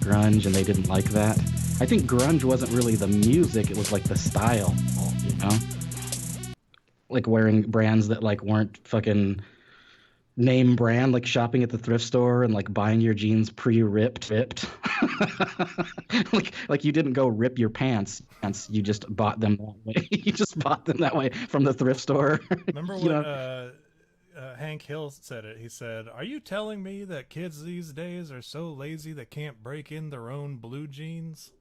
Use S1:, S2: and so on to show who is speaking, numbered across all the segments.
S1: grunge and they didn't like that. I think grunge wasn't really the music, it was like the style, you know? Like wearing brands that like weren't fucking name brand, like shopping at the thrift store and like buying your jeans ripped. Like you didn't go rip your pants, you just bought them that way. You just bought them that way from the thrift store.
S2: Remember
S1: You
S2: what
S1: know?
S2: Hank Hill said it. He said, "Are you telling me that kids these days are so lazy they can't break in their own blue jeans?"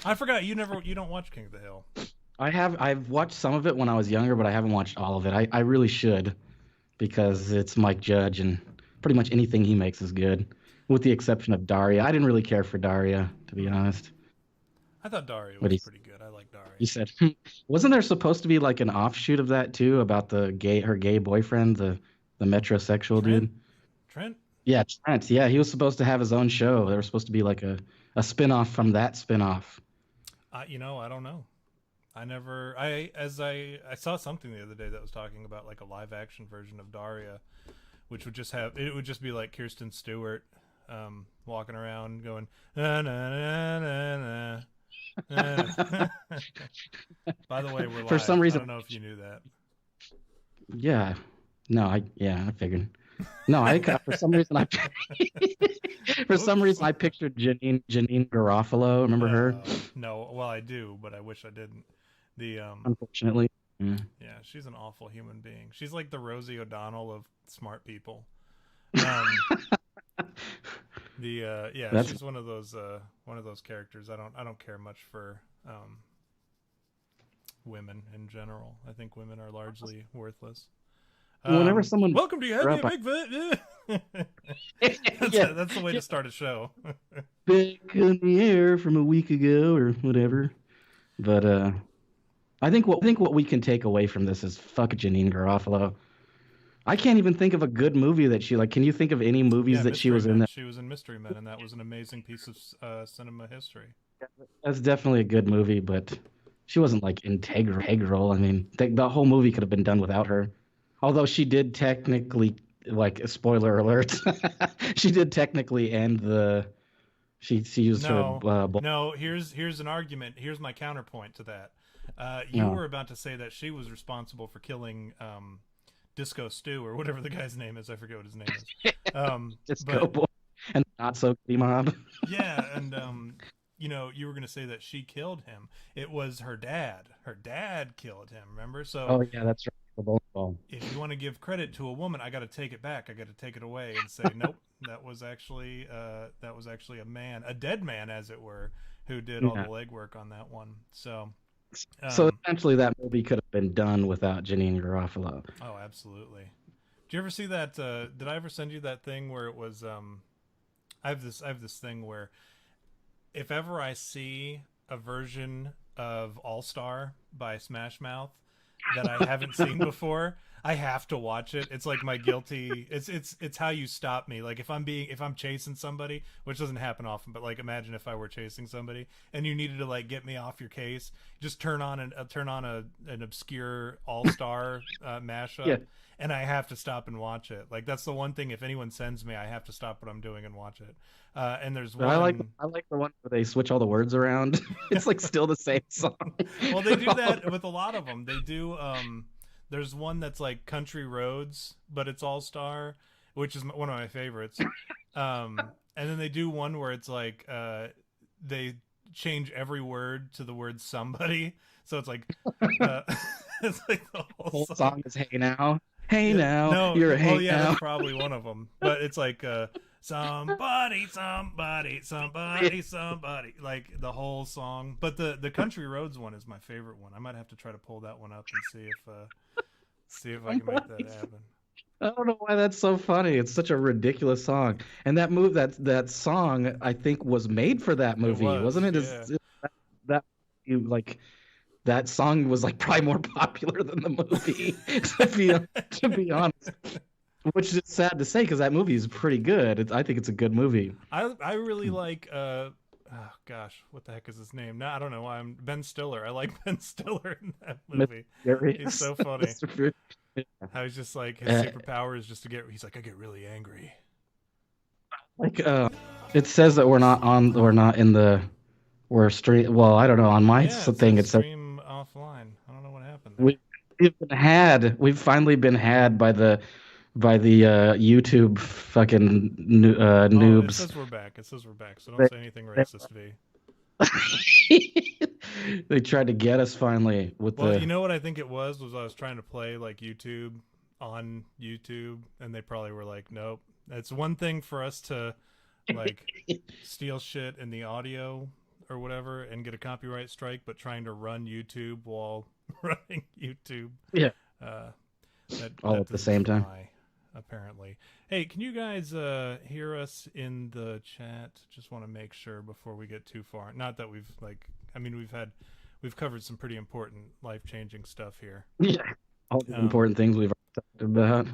S2: I forgot you don't watch King of the Hill.
S1: I've watched some of it when I was younger, but I haven't watched all of it. I really should because it's Mike Judge and pretty much anything he makes is good, with the exception of Daria. I didn't really care for Daria, to be
S2: Hmm.
S1: honest.
S2: I thought Daria
S1: But
S2: was pretty good. I like
S1: he
S2: Daria.
S1: said, wasn't there supposed to be like an offshoot of that too about her gay boyfriend, the metrosexual
S2: Trent,
S1: dude?
S2: Trent.
S1: Yeah, Trent. Yeah, he was supposed to have his own show. There was supposed to be like a spin-off from that spin-off.
S2: I don't know. I never. I saw something the other day that was talking about like a live action version of Daria, which would just have it would just be like Kirsten Stewart, walking around going na na na na na. Na. By the way, we're
S1: For some
S2: live. I
S1: reason,
S2: don't know if you knew that.
S1: yeah. No, I figured. No, for some reason I for some
S2: Oops.
S1: reason I pictured Janine Garofalo. Remember her?
S2: No, well I do, but I wish I didn't. The
S1: Unfortunately. Yeah.
S2: Yeah, she's an awful human being. She's like the Rosie O'Donnell of smart people. Um, the yeah,
S1: That's
S2: she's one of those characters. I don't care much for women in general. I think women are largely worthless.
S1: whenever someone
S2: Welcome to You Had
S1: her
S2: Me
S1: up,
S2: at Bigfoot.
S1: yeah,
S2: That's the way
S1: yeah,
S2: to start a show.
S1: back in the air from a week ago or whatever. But I think what we can take away from this is fuck Janine Garofalo. I can't even think of a good movie that she like. Can you think of any movies
S2: Yeah,
S1: that she
S2: Mystery
S1: was in
S2: Men.
S1: that?
S2: She was in Mystery Men, and that was an amazing piece of cinema history.
S1: That's definitely a good movie, but she wasn't like integral. I mean, the whole movie could have been done without her. Although she did technically, like, spoiler alert, she did technically end the. She used her.
S2: No, no. Here's an argument. Here's my counterpoint to that. You
S1: No,
S2: were about to say that she was responsible for killing Disco Stew or whatever the guy's name is. I forget what his name is.
S1: just go
S2: But
S1: boy and not so kitty mob.
S2: yeah, and you were going to say that she killed him. It was her dad. Her dad killed him. Remember? So
S1: Oh yeah, that's right. The bowling ball.
S2: if you want to give credit to a woman, I got to take it back. I got to take it away and say, nope, that was actually a man, a dead man, as it were, who did all the
S1: Yeah.
S2: legwork on that one. So,
S1: So
S2: um,
S1: essentially, that movie could have been done without Janine Garofalo.
S2: oh, absolutely. Did you ever see that? Did I ever send you that thing where it was? I have this thing where if ever I see a version of All Star by Smash Mouth that I haven't seen before, I have to watch it. It's like my guilty. It's how you stop me. Like if I'm chasing somebody, which doesn't happen often, but like imagine if I were chasing somebody and you needed to like get me off your case, just turn on an obscure All Star
S1: Yeah,
S2: mashup, and I have to stop and watch it. Like that's the one thing. If anyone sends me, I have to stop what I'm doing and watch it. And there's
S1: but
S2: one.
S1: I like the one where they switch all the words around. It's like still the same song.
S2: Well, they do that with a lot of them. They do. There's one that's like Country Roads, but it's All Star, which is one of my favorites. And then they do one where it's like they change every word to the word somebody, so it's like uh, it's like the
S1: The
S2: whole
S1: whole
S2: song.
S1: song is hey
S2: Yeah,
S1: now,
S2: no,
S1: you're a
S2: well,
S1: hey
S2: yeah, that's
S1: now.
S2: probably one of them. But it's like somebody, somebody, somebody, somebody, like the whole song. But the Country Roads one is my favorite one. I might have to try to pull that one up and see if I can make that happen.
S1: I don't know why that's so funny. It's such a ridiculous song. And that song I think was made for that
S2: It
S1: movie, wasn't
S2: was,
S1: it?
S2: yeah.
S1: That you like that song was like probably more popular than the movie to be honest. Which is sad to say because that movie is pretty good. I think it's a good movie.
S2: I really like oh gosh, what the heck is his name? No, I don't know why I'm Ben Stiller. I like Ben Stiller in that
S1: Mr.
S2: movie. He's
S1: Furious.
S2: so funny.
S1: Mr. Furious.
S2: How he's just like his
S1: Uh,
S2: superpower is just to get. He's like I get really angry.
S1: like It says that we're not in the, we're stream. Well, I don't know. On my
S2: Yeah, it
S1: thing,
S2: says
S1: it says
S2: stream offline. I don't know what happened there.
S1: we, we've finally been had by the YouTube fucking
S2: Oh, it
S1: noobs.
S2: says we're back. It says we're back. So don't
S1: They,
S2: say anything
S1: they,
S2: racist, V.
S1: they tried to get us finally with
S2: Well,
S1: the.
S2: you know what I think it was I was trying to play like YouTube on YouTube, and they probably were like, nope. It's one thing for us to like steal shit in the audio or whatever and get a copyright strike, but trying to run YouTube while running YouTube,
S1: Yeah,
S2: uh,
S1: all
S2: that
S1: at the
S2: doesn't
S1: same time.
S2: fly. Apparently, hey, can you guys hear us in the chat? Just want to make sure before we get too far. Not that we've like, I mean, we've covered some pretty important life changing stuff here.
S1: Yeah, all the
S2: Um,
S1: important things we've talked about.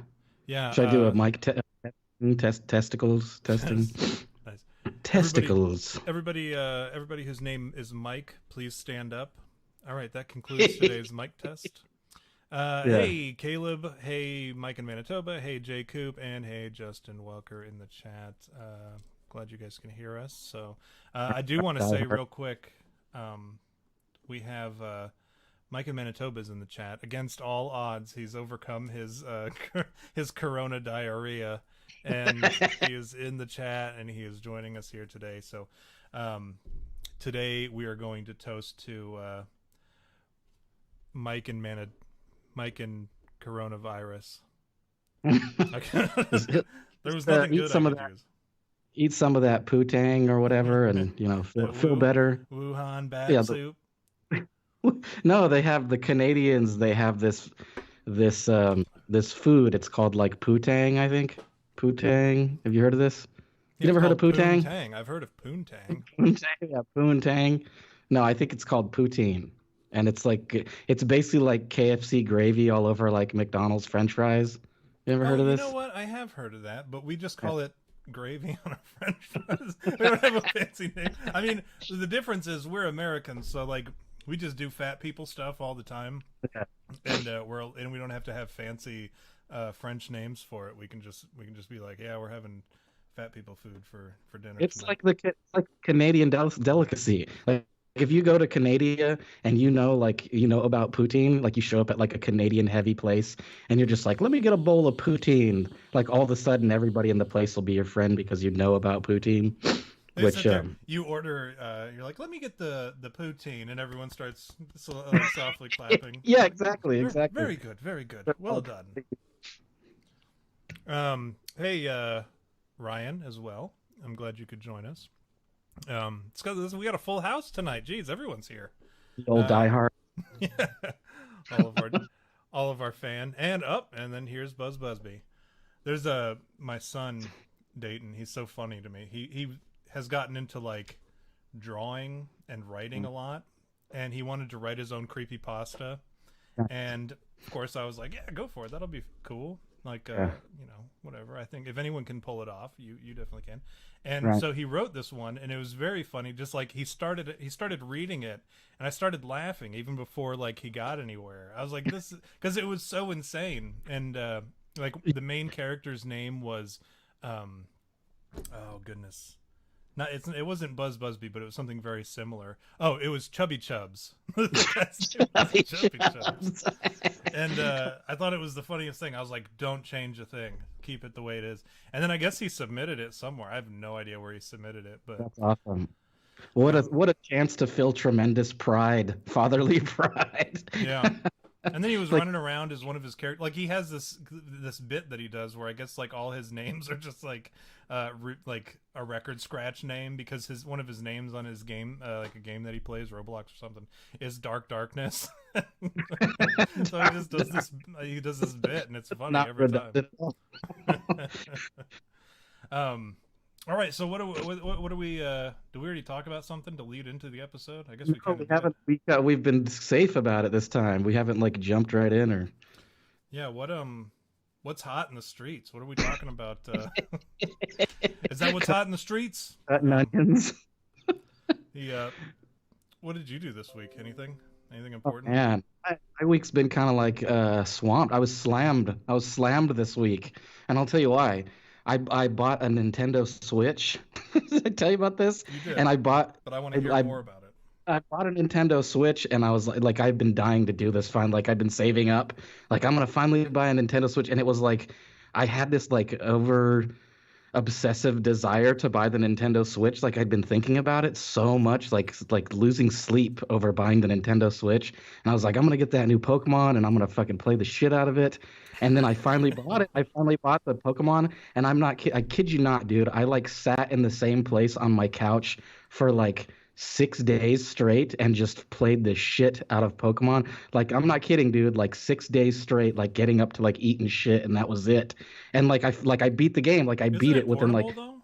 S2: yeah,
S1: Should I do a testicles testing?
S2: nice, nice. Everybody,
S1: Testicles.
S2: everybody whose name is Mike, please stand up. All right, that concludes today's mic test.
S1: Yeah.
S2: Hey, Caleb. Hey, Mike in Manitoba. Hey, Jay Coop. And hey, Justin Welker in the chat. Glad you guys can hear us. So I do want to say real quick, we have Mike in Manitoba is in the chat. Against all odds, he's overcome his corona diarrhea, and he is in the chat, and he is joining us here today. So today we are going to toast to Mike and coronavirus. There was nothing good I could use.
S1: Eat some of that putang or whatever, and feel better.
S2: Wuhan bat
S1: Yeah,
S2: soup.
S1: no, they have the Canadians. They have this food. It's called like putang, I think. Putang. Have you heard of this? You
S2: Yeah,
S1: never heard of putang?
S2: Poontang. I've heard of poontang.
S1: Poontang, yeah, poontang. No, I think it's called poutine, and it's basically like KFC gravy all over like McDonald's French fries. You ever
S2: Oh,
S1: heard of
S2: you know
S1: this?
S2: what? I have heard of that, but we just call it gravy on our French fries. We don't have a fancy name. I mean, the difference is we're Americans, so like we just do fat people stuff all the time,
S1: Yeah.
S2: and we don't have to have fancy French names for it. We can just be like, yeah, we're having fat people food for dinner
S1: It's
S2: tonight.
S1: it's like Canadian delicacy. Like if you go to Canada and you know about poutine, like you show up at like a Canadian heavy place and you're just like, let me get a bowl of poutine. Like all of a sudden, everybody in the place will be your friend because you know about poutine.
S2: They
S1: Which
S2: sit there, you order, you're like, let me get the poutine, and everyone starts like, softly clapping.
S1: yeah, exactly,
S2: Very good, very good. Well done. Hey, Ryan as well. I'm glad you could join us. We got a full house tonight. Jeez, everyone's here.
S1: The old diehard.
S2: Yeah, all of our fan and then here's Buzz Busby. There's my son Dayton. He's so funny to me. He has gotten into like drawing and writing a lot, and he wanted to write his own creepy pasta. And of course, I was like, "Yeah, go for it. That'll be cool." Like, whatever. I think if anyone can pull it off, you definitely can. And so he wrote this one, and it was very funny. Just like he started reading it, and I started laughing even before like he got anywhere. I was like, "This," because it was so insane. And like the main character's name was, oh goodness. It wasn't Buzz Busby, but it was something very similar. Oh, it was Chubby Chubs. Chubby Chubs. And I thought it was the funniest thing. I was like, don't change a thing. Keep it the way it is. And then I guess he submitted it somewhere. I have no idea where he submitted it, but
S1: That's awesome. What a chance to feel tremendous pride, fatherly pride.
S2: Yeah. And then he was
S1: Like-
S2: running around as one of his characters. Like he has this bit that he does where I guess like all his names are just like like a record scratch name, because one of his names on his game, like a game that he plays, Roblox or something, is Dark Darkness. So he just does this. He does this bit, and it's funny
S1: Not
S2: every time.
S1: redundant.
S2: All right. So what do we? Do we already talk about something to lead into the episode? I guess we
S1: No,
S2: kind
S1: we
S2: of
S1: haven't. We've been safe about it this time. We haven't like jumped right in or.
S2: Yeah. What's hot in the streets? What are we talking about? Is that what's hot in the streets?
S1: Onions.
S2: What did you do this week? Anything important?
S1: Man, my week's been kind of like swamped. I was slammed this week, and I'll tell you why. I bought a Nintendo Switch. Did I tell you about this?
S2: You
S1: And
S2: did, but I want to hear
S1: I, I
S2: more about it.
S1: I bought a Nintendo Switch, and I was like I've been dying to do this. Fine, like I've been saving up. Like I'm gonna finally buy a Nintendo Switch, and it was like I had this like over obsessive desire to buy the Nintendo Switch. Like I'd been thinking about it so much, like losing sleep over buying the Nintendo Switch. And I was like, I'm gonna get that new Pokemon and I'm gonna fucking play the shit out of it. And then I finally bought it. I finally bought the Pokemon, and I kid you not, dude. I like sat in the same place on my couch for like 6 days straight and just played the shit out of Pokemon. Like I'm not kidding, dude. Like 6 days straight, like getting up to like eating shit, and that was it. And like I beat the game, like I
S2: Isn't
S1: beat
S2: it
S1: it within
S2: portable
S1: like
S2: though?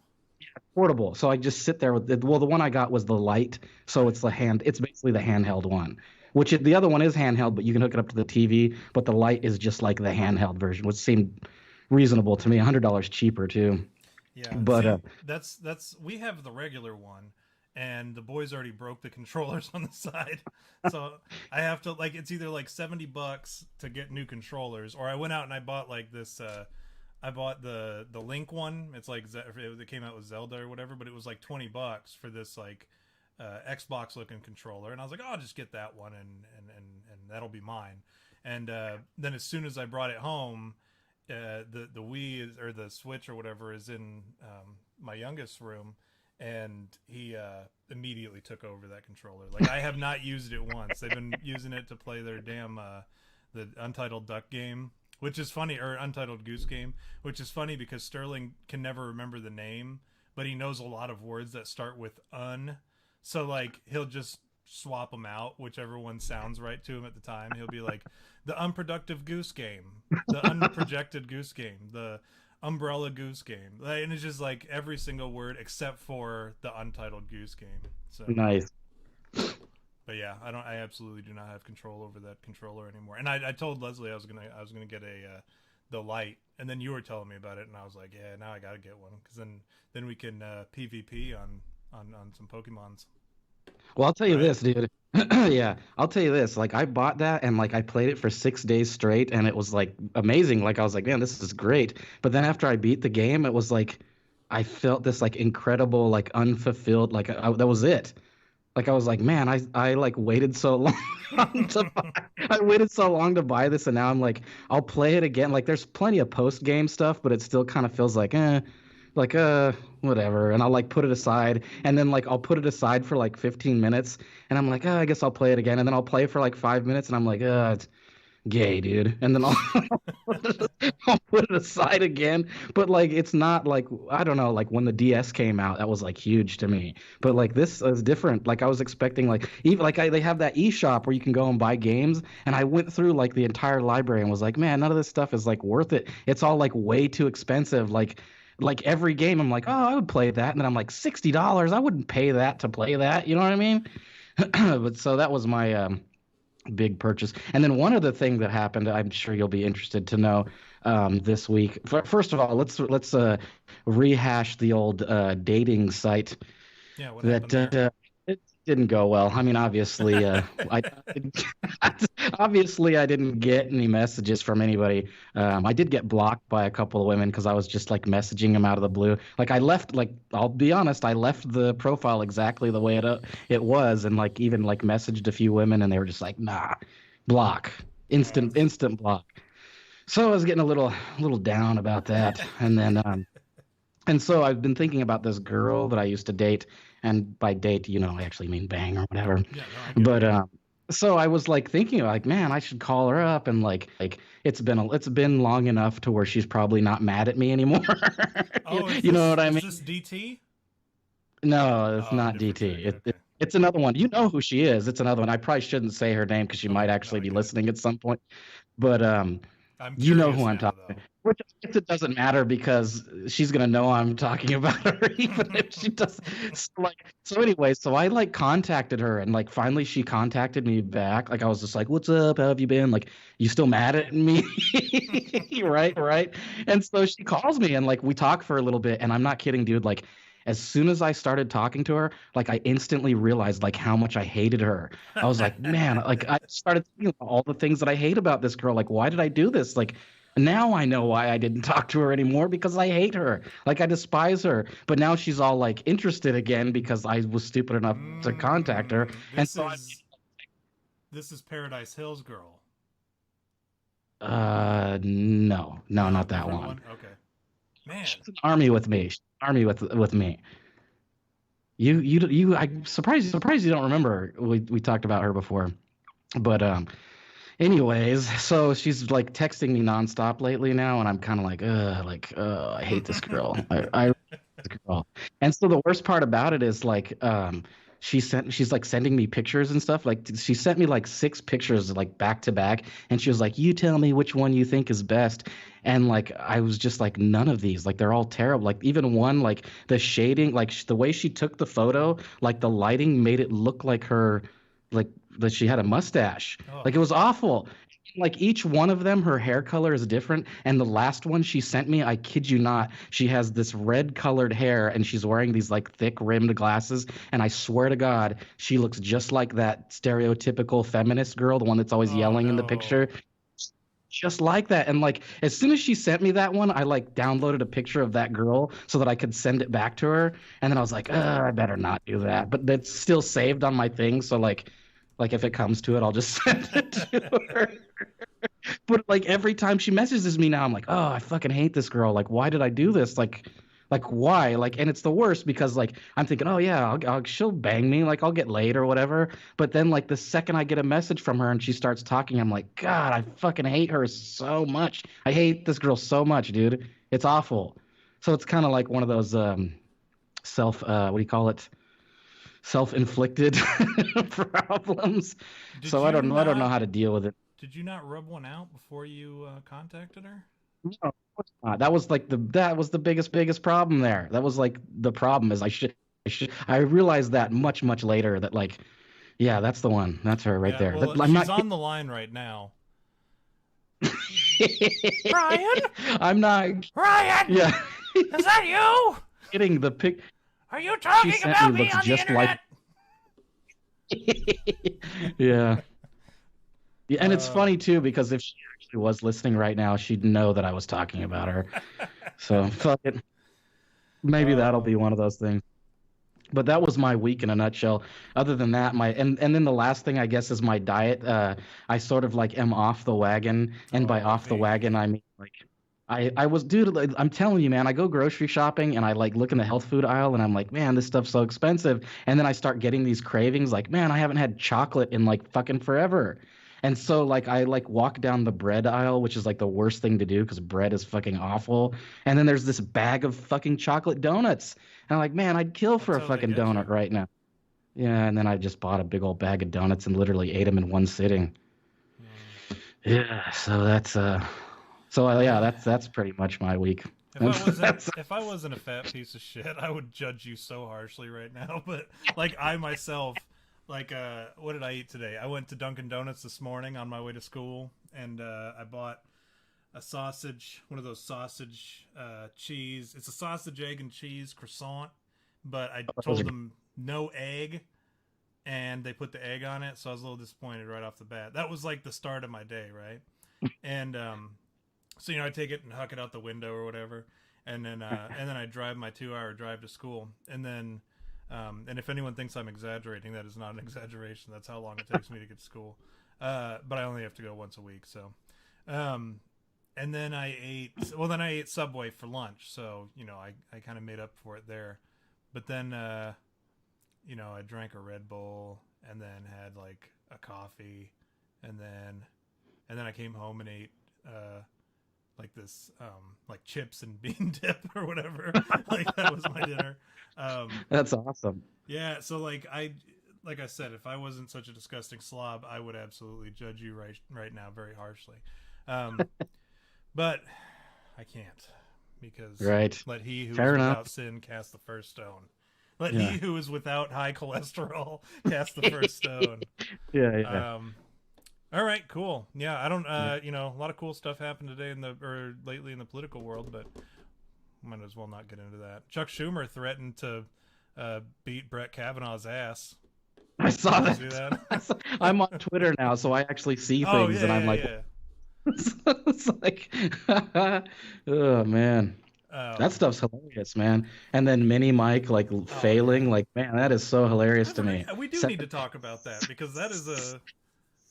S1: portable. So I just sit there with it. Well, the one I got was the light, so
S2: Right.
S1: it's it's basically the handheld one. The other one is handheld, but you can hook it up to the TV. But the light is just like the handheld version, which seemed reasonable to me. $100 cheaper too.
S2: Yeah.
S1: But
S2: See, that's we have the regular one, and the boys already broke the controllers on the side, so I have to like it's either like $70 to get new controllers, or I went out and I bought like this. I bought the Link one. It's like it came out with Zelda or whatever, but it was like $20 for this like Xbox looking controller, and I was like, oh, I'll just get that one, and that'll be mine. And then as soon as I brought it home, the Wii or the Switch or whatever is in my youngest room, and he immediately took over that controller. Like I have not used it once. They've been using it to play their damn the Untitled Duck game, which is funny, or Untitled Goose Game, which is funny because Sterling can never remember the name, but he knows a lot of words that start with un. So like he'll just swap them out, whichever one sounds right to him at the time. He'll be like the unproductive goose game, the unprojected goose game, the umbrella goose game, and it's just like every single word except for the untitled goose game. So,
S1: nice.
S2: but yeah, I absolutely do not have control over that controller anymore. And I told Leslie I was gonna get a the light, and then you were telling me about it, and I was like, yeah, now I gotta get one because then we can PvP on some Pokemons,
S1: Well, I'll tell you
S2: right?
S1: this, dude. Yeah, I'll tell you this. Like I bought that and like I played it for 6 days straight, and it was like amazing. Like I was like, man, this is great. But then after I beat the game, it was like I felt this like incredible, like unfulfilled, like that was it. Like I was like, man, I like waited so long to buy, I waited so long to buy this, and now I'm like, I'll play it again. Like there's plenty of post game stuff, but it still kind of feels like whatever. And I'll like put it aside, and then like I'll put it aside for like 15 minutes, and I'm like, I guess I'll play it again, and then I'll play for like 5 minutes, and I'm like, it's gay, dude. And then I'll put it aside again. But like it's not like I don't know, like when the DS came out, that was like huge to me. But like this is different. Like I was expecting like even like they have that eShop where you can go and buy games, and I went through like the entire library and was like, man, none of this stuff is like worth it. It's all like way too expensive. Like every game, I'm like, oh, I would play that, and then I'm like, $60, I wouldn't pay that to play that. You know what I mean? But so that was my big purchase. And then one other thing that happened, I'm sure you'll be interested to know this week. First of all, let's rehash the old dating site
S2: Yeah, what happened
S1: that
S2: there?
S1: it didn't go well. I mean, obviously, I obviously I didn't get any messages from anybody. I did get blocked by a couple of women because I was just like messaging them out of the blue. Like I left, like I'll be honest, I left the profile exactly the way it was, and like even like messaged a few women, and they were just like, nah, block,
S2: Yeah, it's
S1: instant block. So I was getting a little down about that, and so I've been thinking about this girl that I used to date, and by date, I actually mean bang or whatever.
S2: yeah, no, I get it.
S1: But so I was like thinking like, man, I should call her up, and like it's been long enough to where she's probably not mad at me anymore. you,
S2: Oh, is
S1: you know
S2: this
S1: what I
S2: is
S1: mean?
S2: this DT?
S1: No, it's
S2: Oh,
S1: not
S2: different
S1: DT.
S2: chick. Okay.
S1: It's another one. You know who she is. It's another one. I probably shouldn't say her name because she might
S2: Okay. No,
S1: actually
S2: I
S1: be
S2: get it.
S1: listening at some point. But
S2: I'm
S1: you know who
S2: curious
S1: I'm
S2: now,
S1: talking.
S2: though.
S1: Which I guess it doesn't matter because she's gonna know I'm talking about her, even if she does. So anyway, so I like contacted her, and like finally she contacted me back. Like I was just like, "What's up? How have you been? Like, you still mad at me?" Right, right. And so she calls me, and like we talk for a little bit, and I'm not kidding, dude. Like as soon as I started talking to her, like I instantly realized like how much I hated her. I was like, man, like I started thinking about all the things that I hate about this girl. Like, why did I do this? Like Now I know why I didn't talk to her anymore because I hate her. Like I despise her. But now she's all like interested again because I was stupid enough to contact her. And so
S2: This is Paradise Hills Girl.
S1: no, no,
S2: No,
S1: not that
S2: different
S1: one.
S2: one. Okay, man.
S1: She's an army with me. She's an army with me. I'm surprised you don't remember. We talked about her before. But anyways, so she's like texting me nonstop lately now, and I'm kind of I hate this girl. I this girl. And so the worst part about it is she's like sending me pictures and stuff. Like she sent me like 6 pictures like back to back, and she was like, "You tell me which one you think is best." And like I was just like, none of these. Like they're all terrible. Like even one, like the shading, like the way she took the photo, like the lighting made it look like her, like that she had a mustache.
S2: Oh,
S1: Like it was awful. Like each one of them, her hair color is different. And the last one she sent me, I kid you not, she has this red colored hair and she's wearing these like thick rimmed glasses. And I swear to God, she looks just like that stereotypical feminist girl, the one that's always
S2: oh
S1: yelling in the
S2: no.
S1: picture. Just like that. And like as soon as she sent me that one, I like downloaded a picture of that girl so that I could send it back to her. And then I was like, I better not do that. But that's still saved on my thing. So like if it comes to it, I'll just send it to her. But like every time she messages me now, I'm like, oh, I fucking hate this girl. Like, why did I do this? Like why? Like, and it's the worst because like I'm thinking, oh yeah, she'll bang me. Like I'll get laid or whatever. But then like the second I get a message from her and she starts talking, I'm like, God, I fucking hate her so much. I hate this girl so much, dude. It's awful. So it's kind of like one of those what do you call it? Self-inflicted problems.
S2: Did
S1: So
S2: you
S1: I don't know
S2: not?
S1: how to deal with it.
S2: Did you not rub one out before you contacted her?
S1: No, of course not. That was like that was the biggest problem there. That was like the problem is I realized that much later that like yeah, that's the one. That's her right
S2: Yeah.
S1: there.
S2: Well,
S1: I'm
S2: she's
S1: not
S2: on the line right now.
S1: kidding.
S2: Ryan,
S1: I'm not
S2: Ryan,
S1: yeah.
S2: is that you?
S1: Kidding. The pic
S2: Are you
S1: she
S2: talking
S1: sent me
S2: about me
S1: looks
S2: on the
S1: just like
S2: internet?
S1: yeah. Yeah, and it's
S2: Uh,
S1: funny too because if she actually was listening right now, she'd know that I was talking about her. So fuck it. Maybe that'll
S2: oh,
S1: be one of those things. But that was my week in a nutshell. Other than that, my and then the last thing I guess is my diet. I sort of like am off the wagon, and by
S2: oh,
S1: off the wagon
S2: baby.
S1: I mean like I was dude. Like, I'm telling you, man. I go grocery shopping and I like look in the health food aisle and I'm like, man, this stuff's so expensive. And then I start getting these cravings, like, man, I haven't had chocolate in like fucking forever. And so like I like walk down the bread aisle, which is like the worst thing to do because bread is fucking awful. And then there's this bag of fucking chocolate donuts. And I'm like, man, I'd kill for
S2: That's
S1: a
S2: how they
S1: fucking
S2: get
S1: donut
S2: you.
S1: right now. Yeah, and then I just bought a big old bag of donuts and literally ate them in one sitting.
S2: Hmm.
S1: Yeah, so yeah,
S2: Well,
S1: that's pretty much my week. That's
S2: if I wasn't a fat piece of shit, I would judge you so harshly right now. But like I myself, like what did I eat today? I went to Dunkin' Donuts this morning on my way to school, and I bought a sausage, one of those sausage cheese. It's a sausage, egg, and cheese croissant, but I
S1: those are
S2: told them no egg, and they put the egg on it, so I was a little disappointed right off the bat. That was like the start of my day, right? And so I take it and huck it out the window or whatever, and then I drive my 2 hour drive to school, and then and if anyone thinks I'm exaggerating, that is not an exaggeration. That's how long it takes me to get to school. But I only have to go once a week, so. Um, and then I ate Subway for lunch, so I kind of made up for it there. But then I drank a Red Bull and then had like a coffee, and then I came home and ate like this like chips and bean dip or whatever. Like that was my dinner.
S1: that's awesome.
S2: Yeah, so like I said, if I wasn't such a disgusting slob, I would absolutely judge you right now very harshly. Um, but I can't, because
S1: Right.
S2: let he who is
S1: Fair enough.
S2: without sin cast the first stone. Let
S1: Yeah.
S2: he who is without high cholesterol cast the first stone.
S1: Yeah, yeah.
S2: Um, all right, cool. Yeah, I don't. A lot of cool stuff happened today or lately in the political world, but might as well not get into that. Chuck Schumer threatened to beat Brett Kavanaugh's ass.
S1: I saw
S2: Did you see
S1: that.
S2: that?
S1: I'm on Twitter now, so I actually see
S2: Oh
S1: things,
S2: yeah,
S1: and I'm
S2: yeah,
S1: like,
S2: yeah.
S1: It's like, oh man, that
S2: Um,
S1: stuff's hilarious, man. And then Mini Mike like
S2: oh yeah,
S1: failing, like man, that is so hilarious
S2: I
S1: to
S2: forgot.
S1: me.
S2: We do need to
S1: Seven,
S2: talk about that because that's a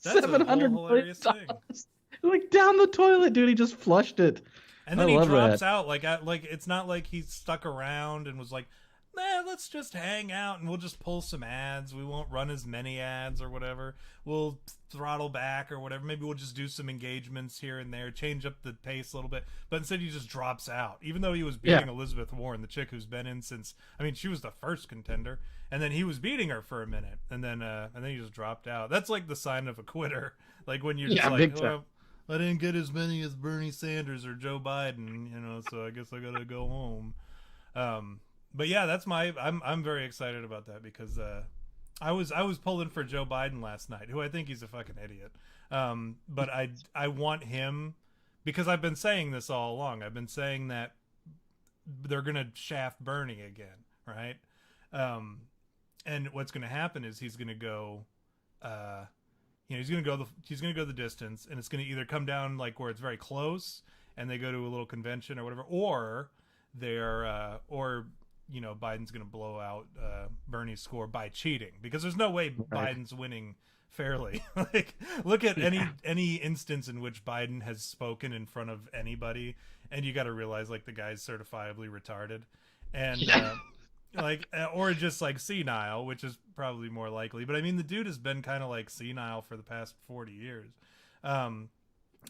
S1: seven
S2: whole
S1: hundred million
S2: hilarious thing.
S1: dollars, like down the toilet, dude. He just flushed it.
S2: And
S1: I
S2: then he
S1: love
S2: drops
S1: that.
S2: out like it's not like he stuck around and was like, "Man, let's just hang out and we'll just pull some ads. We won't run as many ads or whatever. We'll throttle back or whatever. Maybe we'll just do some engagements here and there, change up the pace a little bit." But instead, he just drops out, even though he was
S1: Yeah,
S2: beating Elizabeth Warren, the chick who's been in since. I mean, she was the first contender, and then he was beating her for a minute, and then he just dropped out. That's like the sign of a quitter. Like when you're just
S1: yeah,
S2: like,
S1: big time.
S2: well, I didn't get as many as Bernie Sanders or Joe Biden, so I guess I gotta go home. Um, but yeah, that's my. I'm very excited about that because I was pulling for Joe Biden last night, who I think he's a fucking idiot. But I want him because I've been saying this all along. I've been saying that they're gonna shaft Bernie again, right? Um, and what's gonna happen is he's gonna go. He's gonna go the distance, and it's gonna either come down like where it's very close, and they go to a little convention or whatever, or or Biden's gonna blow out Bernie's score by cheating because there's no way
S1: Right.
S2: Biden's winning fairly. Like, look at
S1: Yeah,
S2: any instance in which Biden has spoken in front of anybody, and you got to realize like the guy's certifiably retarded, and
S1: yeah.
S2: like or just like senile, which is probably more likely. But I mean, the dude has been kind of like senile for the past 40 years. Um,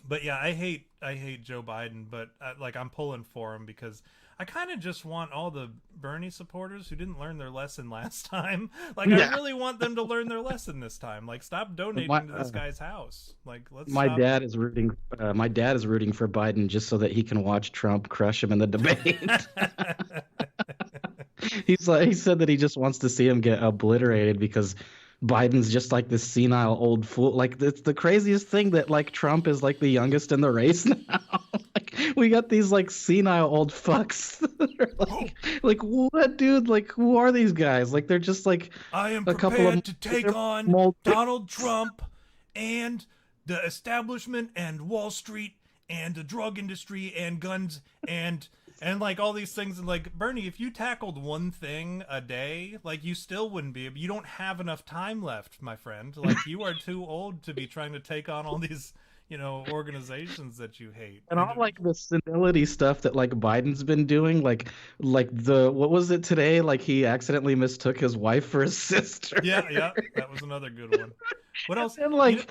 S2: but yeah, I hate Joe Biden, but like I'm pulling for him because I kind of just want all the Bernie supporters who didn't learn their lesson last time. Like I
S1: Yeah.
S2: really want them to learn their lesson this time. Like stop
S1: My
S2: donating to this guy's house. Like let's
S1: my
S2: stop.
S1: dad is rooting. My dad is rooting for Biden just so that he can watch Trump crush him in the debate. He said that he just wants to see him get obliterated because Biden's just like this senile old fool. Like it's the craziest thing that like Trump is like the youngest in the race now. Like we got these like senile old fucks that are like what, dude? Like who are these guys? Like they're just like
S2: I am
S1: a couple of
S2: prepared to take on
S1: mold.
S2: Donald Trump and the establishment and Wall Street and the drug industry and guns and like all these things. And like Bernie, if you tackled one thing a day, like you still wouldn't be. You don't have enough time left, my friend. Like you are too old to be trying to take on all these organizations that you hate.
S1: And all like the senility stuff that like Biden's been doing, like the what was it today? Like he accidentally mistook his wife for his sister.
S2: Yeah, yeah, that was another good one. What else?
S1: And
S2: You know,
S1: like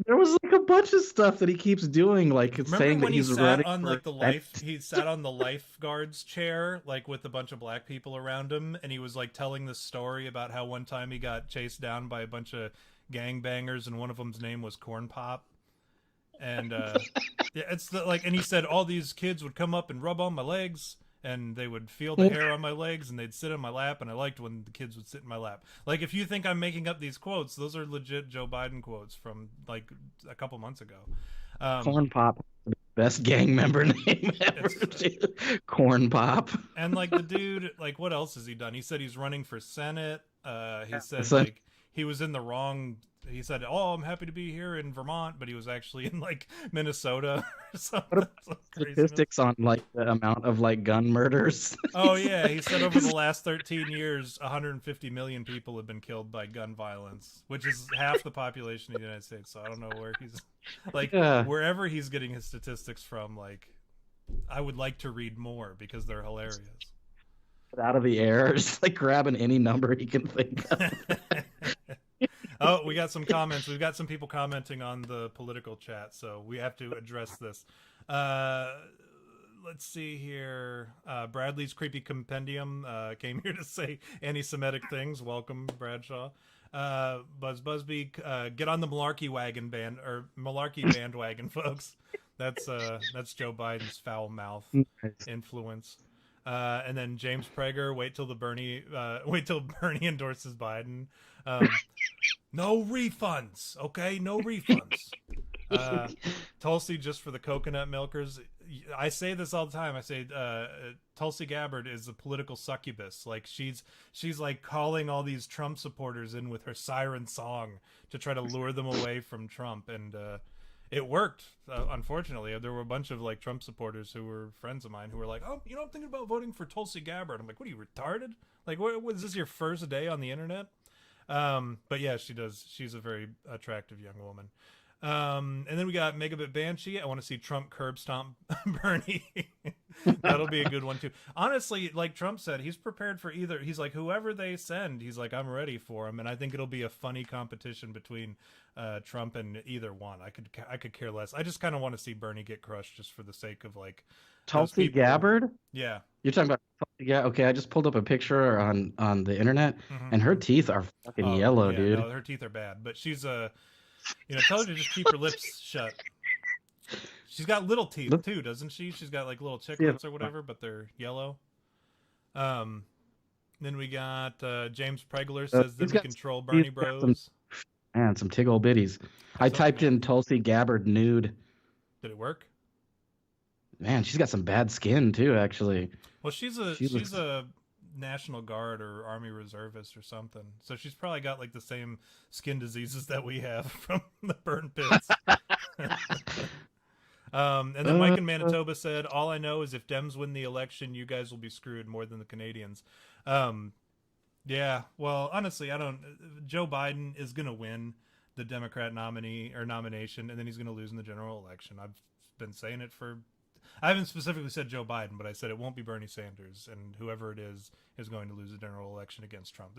S1: there was like a bunch of stuff that he keeps doing, like it's
S2: Remember
S1: saying that
S2: when he
S1: he's
S2: sat
S1: running
S2: on
S1: for
S2: like the
S1: Senate.
S2: life he sat on the lifeguard's chair like with a bunch of black people around him, and he was like telling this story about how one time he got chased down by a bunch of gangbangers and one of them's name was Corn Pop. And yeah, it's like, and he said all these kids would come up and rub on my legs and they would feel the hair on my legs and they'd sit on my lap, and I liked when the kids would sit in my lap. Like if you think I'm making up these quotes, those are legit Joe Biden quotes from like a couple months ago. um
S1: Corn Pop, best gang member name ever,
S2: it's
S1: dude. Corn Pop.
S2: And like the dude, like what else has he done? He said he's running for Senate. He said
S1: So,
S2: like he was in the wrong. He said, "Oh, I'm happy to be here in Vermont," but he was actually in like Minnesota or
S1: what
S2: something.
S1: about
S2: Some craziness.
S1: statistics on like the amount of like gun murders?
S2: Oh yeah, he said over the last 13 years, 150 million people have been killed by gun violence, which is half the population of the United States. So I don't know where he's like
S1: Yeah,
S2: wherever he's getting his statistics from. Like, I would like to read more because they're hilarious.
S1: out of the air, just like grabbing any number he can think of.
S2: Oh, we got some comments. We've got some people commenting on the political chat, so we have to address this. Uh, let's see here. Bradley's creepy compendium came here to say anti-Semitic things. Welcome, Bradshaw. Buzz Busby, get on the malarkey bandwagon, folks. That's Joe Biden's foul mouth
S1: Nice.
S2: influence. And then James Prager, wait till Bernie endorses Biden. Um, no refunds, okay? No refunds. Uh, Tulsi, just for the coconut milkers. I say this all the time. I say Tulsi Gabbard is a political succubus. Like she's like calling all these Trump supporters in with her siren song to try to lure them away from Trump. And It worked. Unfortunately, there were a bunch of like Trump supporters who were friends of mine who were like, "Oh, I'm thinking about voting for Tulsi Gabbard." I'm like, "What are you retarded? Like, what was this your first day on the internet?" But yeah, she does. She's a very attractive young woman. And then we got Megabit Banshee. I want to see Trump curb stomp Bernie. That'll be a good one too. Honestly, like Trump said, he's prepared for either. He's like, whoever they send, he's like, I'm ready for him. And I think it'll be a funny competition between Trump and either one. I could care less. I just kind of want to see Bernie get crushed just for the sake of like those
S1: Tulsi
S2: people.
S1: Gabbard?
S2: Yeah.
S1: You're talking about Tulsi Gabbard? Okay, I just pulled up a picture on the internet,
S2: Mm-hmm,
S1: and her
S2: mm-hmm.
S1: teeth are fucking
S2: Oh
S1: yellow,
S2: yeah,
S1: dude.
S2: no, her teeth are bad, but she's tell her to just keep her lips shut. She's got little teeth
S1: Look,
S2: too, doesn't she? She's got like little
S1: see if,
S2: chiclets or whatever, but they're yellow. Um, then we got James Pregler says that
S1: he's
S2: we
S1: got
S2: control
S1: he's
S2: Bernie
S1: got some
S2: Bros.
S1: man, some tig old bitties. I
S2: What's up,
S1: typed
S2: man?
S1: in Tulsi Gabbard nude.
S2: Did it work?
S1: Man, she's got some bad skin too, actually.
S2: Well, she's a
S1: She
S2: she's
S1: looks
S2: a National Guard or Army Reservist or something, so she's probably got like the same skin diseases that we have from the burn pits. And then Mike in Manitoba said, "All I know is if Dems win the election, you guys will be screwed more than the Canadians." Um, yeah, well, honestly, I don't. Joe Biden is going to win the Democrat nominee or nomination, and then he's going to lose in the general election. I've been saying it for. I haven't specifically said Joe Biden, but I said it won't be Bernie Sanders, and whoever it is going to lose the general election against Trump.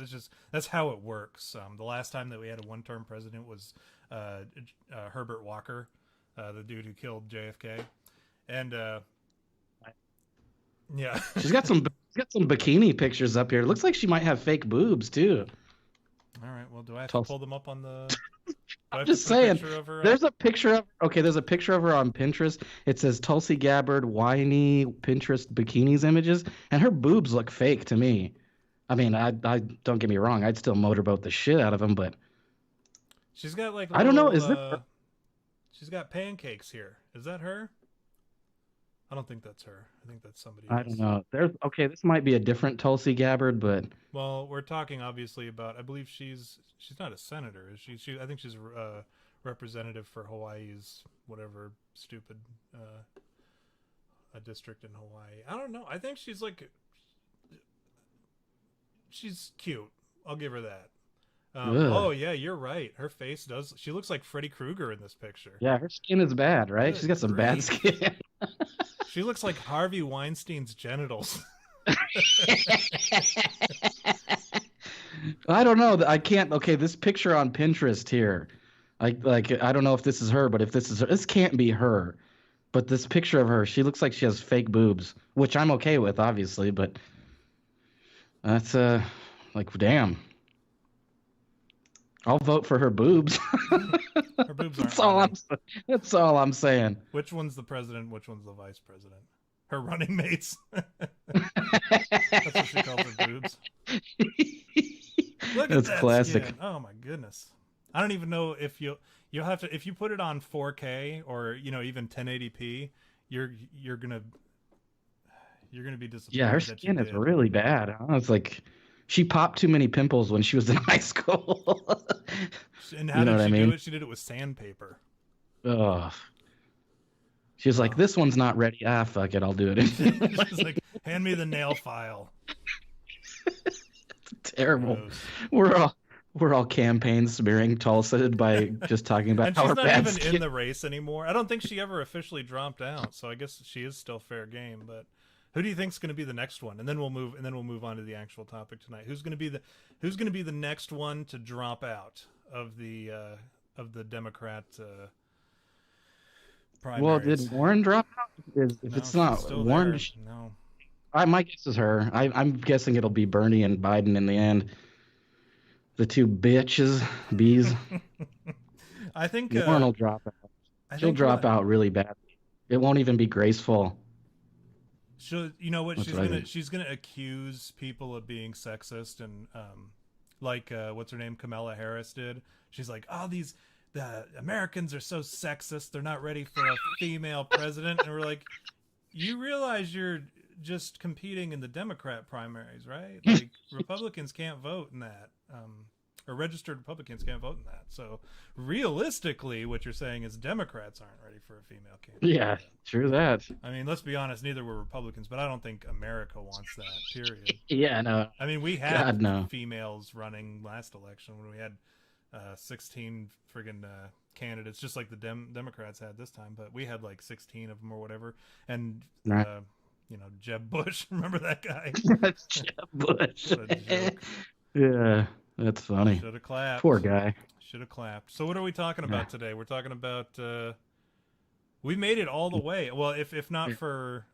S2: That's how it works. The last time that we had a one-term president was Herbert Walker, the dude who killed JFK, and yeah.
S1: she's got some bikini pictures up here. It looks like she might have fake boobs too.
S2: All right. Well, do I have to
S1: Tulsi.
S2: pull them up on the? Do I
S1: I'm
S2: have
S1: just
S2: to put a
S1: saying.
S2: picture of her up?
S1: There's a picture of okay. There's a picture of her on Pinterest. It says Tulsi Gabbard whiny Pinterest bikinis images, and her boobs look fake to me. I mean, I don't get me wrong. I'd still motorboat the shit out of them, but
S2: She's got like
S1: I don't know.
S2: little.
S1: Is this?
S2: She's got pancakes here. Is that her? I don't think that's her. I think that's somebody
S1: I
S2: else.
S1: don't know. There's okay. This might be a different Tulsi Gabbard, but
S2: Well, we're talking obviously about. I believe she's not a senator, is she? I think she's a representative for Hawaii's whatever stupid a district in Hawaii. I don't know. I think she's cute. I'll give her that.
S1: ugh.
S2: Oh yeah, you're right. Her face does. She looks like Freddy Krueger in this picture.
S1: Yeah, her skin is bad, right? She's
S2: Good
S1: got some bad
S2: grief.
S1: skin.
S2: She looks like Harvey Weinstein's genitals.
S1: I don't know. I can't. Okay, this picture on Pinterest here. I don't know if this is her, but if this is her, this can't be her. But this picture of her, she looks like she has fake boobs, which I'm okay with, obviously. But that's like damn. I'll vote for her boobs.
S2: Her boobs aren't
S1: That's all
S2: running.
S1: that's all I'm saying.
S2: Which one's the president? Which one's the vice president? Her running mates. That's what she calls her boobs. Look at
S1: That's
S2: that
S1: classic.
S2: skin. Oh my goodness. I don't even know if you'll have to if you put it on 4K or even 1080p. You're gonna be disappointed.
S1: Yeah, her
S2: that you
S1: skin is
S2: did.
S1: really bad. Huh? It's like she popped too many pimples when she was in high school.
S2: And how
S1: You know
S2: did
S1: what I
S2: she
S1: mean?
S2: do it? She did it with sandpaper.
S1: Ugh. She was like,
S2: Oh.
S1: "This one's not ready. Ah, fuck it, I'll do it." Anyway.
S2: She's like, hand me the nail file.
S1: Terrible.
S2: Gross.
S1: We're all campaign smearing Tulsa by just talking about
S2: And
S1: how
S2: she's
S1: her
S2: not
S1: bad
S2: even
S1: skin.
S2: in the race anymore. I don't think she ever officially dropped out, so I guess she is still fair game. But who do you think's going to be the next one? And then we'll move on to the actual topic tonight. Who's going to be the next one to drop out of the Democrat
S1: Well,
S2: primaries?
S1: did Warren drop out? If
S2: No,
S1: it's
S2: she's
S1: not
S2: still
S1: Warren,
S2: there. No,
S1: my guess is her. I'm guessing it'll be Bernie and Biden in the end. The two bitches, bees.
S2: I think
S1: Warren will drop out.
S2: I
S1: She'll
S2: think
S1: drop
S2: what
S1: out really badly. It won't even be graceful.
S2: you know what
S1: That's
S2: she's
S1: what I
S2: gonna
S1: think.
S2: she's gonna accuse people of being sexist and like what's her name, Kamala Harris did. She's like, oh, the Americans are so sexist, they're not ready for a female president. And we're like, you realize you're just competing in the Democrat primaries, right? Like Republicans can't vote in that. or registered Republicans can't vote in that. So realistically, what you're saying is Democrats aren't ready for a female candidate.
S1: Yeah, true that.
S2: I mean, let's be honest, neither were Republicans, but I don't think America wants that, period.
S1: Yeah, no.
S2: I mean, we had
S1: God, no.
S2: females running last election when we had 16 friggin' candidates, just like the Democrats had this time, but we had like 16 of them or whatever. And,
S1: Right.
S2: Jeb Bush, remember that guy?
S1: Jeb Bush.
S2: What a joke.
S1: Yeah, that's funny.
S2: Should have clapped.
S1: Poor guy.
S2: Should have clapped. So, what are we talking
S1: Yeah.
S2: about today? We're talking about. We made it all the way. Well, if not for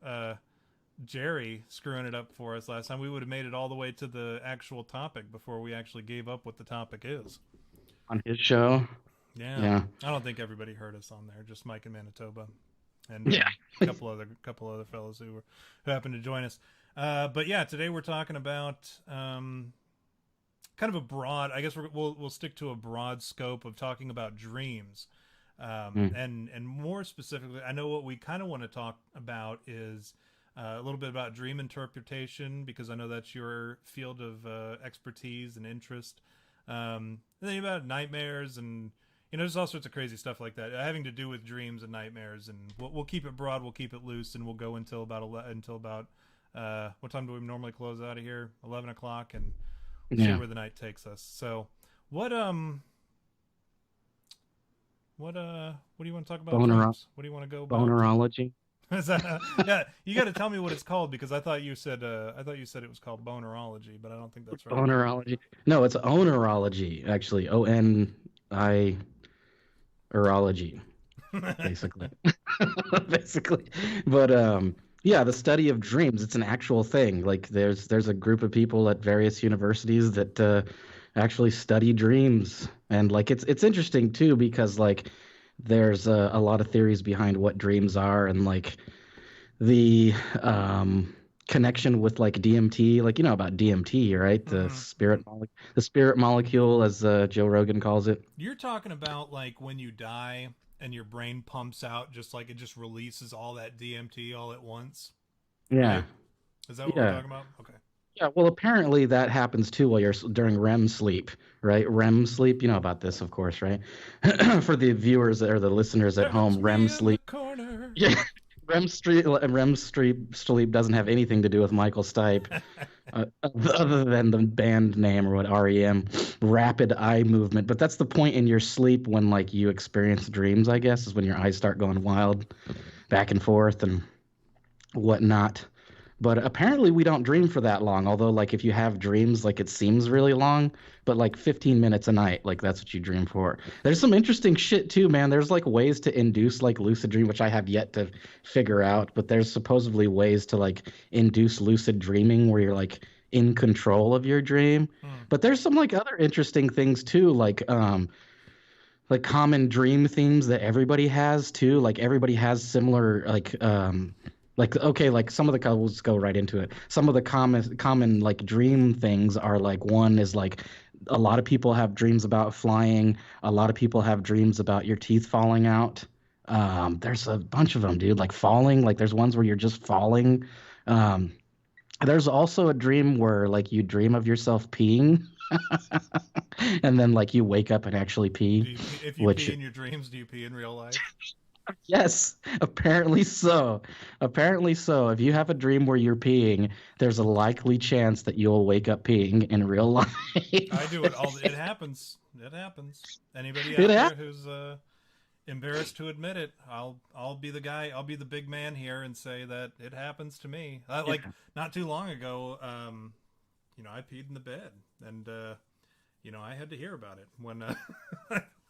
S2: Jerry screwing it up for us last time, we would have made it all the way to the actual topic before we actually gave up what the topic is.
S1: On his show.
S2: Yeah.
S1: Yeah.
S2: I don't think everybody heard us on there. Just Mike in Manitoba, and
S1: Yeah.
S2: a couple other fellows who happened to join us. But yeah, today we're talking about kind of a broad. I guess we'll stick to a broad scope of talking about dreams. And more specifically, I know what we kind of want to talk about is a little bit about dream interpretation, because I know that's your field of expertise and interest. And then about nightmares and there's all sorts of crazy stuff like that having to do with dreams and nightmares. And we'll keep it broad, we'll keep it loose, and we'll go until about what time do we normally close out of here? 11 o'clock, and see where the night takes us. So what What do you want to talk about? What do you want to go about?
S1: Bonerology.
S2: Yeah, you got to tell me what it's called, because I thought you said it was called bonerology, but I don't think that's right.
S1: Bonerology. No, it's onerology, actually. O-N-I urology, basically. Basically. But yeah, the study of dreams, it's an actual thing. Like there's a group of people at various universities that actually study dreams. And like it's interesting too, because like there's a lot of theories behind what dreams are, and like the connection with like DMT, like about DMT, right? The spirit molecule, as Joe Rogan calls it.
S2: You're talking about like when you die and your brain pumps out, just like it just releases all that DMT all at once.
S1: Yeah.
S2: Right? Is that what we're talking about? Okay.
S1: Yeah, well, apparently that happens too while you're during REM sleep, right? REM sleep, you know about this, of course, right? For the viewers or the listeners at home, REM sleep. Yeah, REM sleep doesn't have anything to do with Michael Stipe, other than the band name or what REM, rapid eye movement. But that's the point in your sleep when like you experience dreams, I guess, is when your eyes start going wild, back and forth and whatnot. But apparently we don't dream for that long. Although, like, if you have dreams, like, it seems really long, but like 15 minutes a night, like, that's what you dream for. There's some interesting shit too, man. There's like ways to induce like lucid dream, which I have yet to figure out, but there's supposedly ways to like induce lucid dreaming where you're like in control of your dream. But there's some like other interesting things too, like common dream themes that everybody has too. Like everybody has similar like okay, like some of the couples go right into it. Some of the common like dream things are like, one is like a lot of people have dreams about flying. A lot of people have dreams about your teeth falling out. There's a bunch of them, dude. Like falling, like there's ones where you're just falling. There's also a dream where like you dream of yourself peeing, and then like you wake up and actually pee.
S2: If you pee in your dreams, do you pee in real life?
S1: Yes, apparently so. Apparently so. If you have a dream where you're peeing, there's a likely chance that you'll wake up peeing in real life.
S2: I do it all. It happens. It happens. Anybody out there who's embarrassed to admit it, I'll be the guy. I'll be the big man here and say that it happens to me. Like not too long ago, I peed in the bed, and I had to hear about it when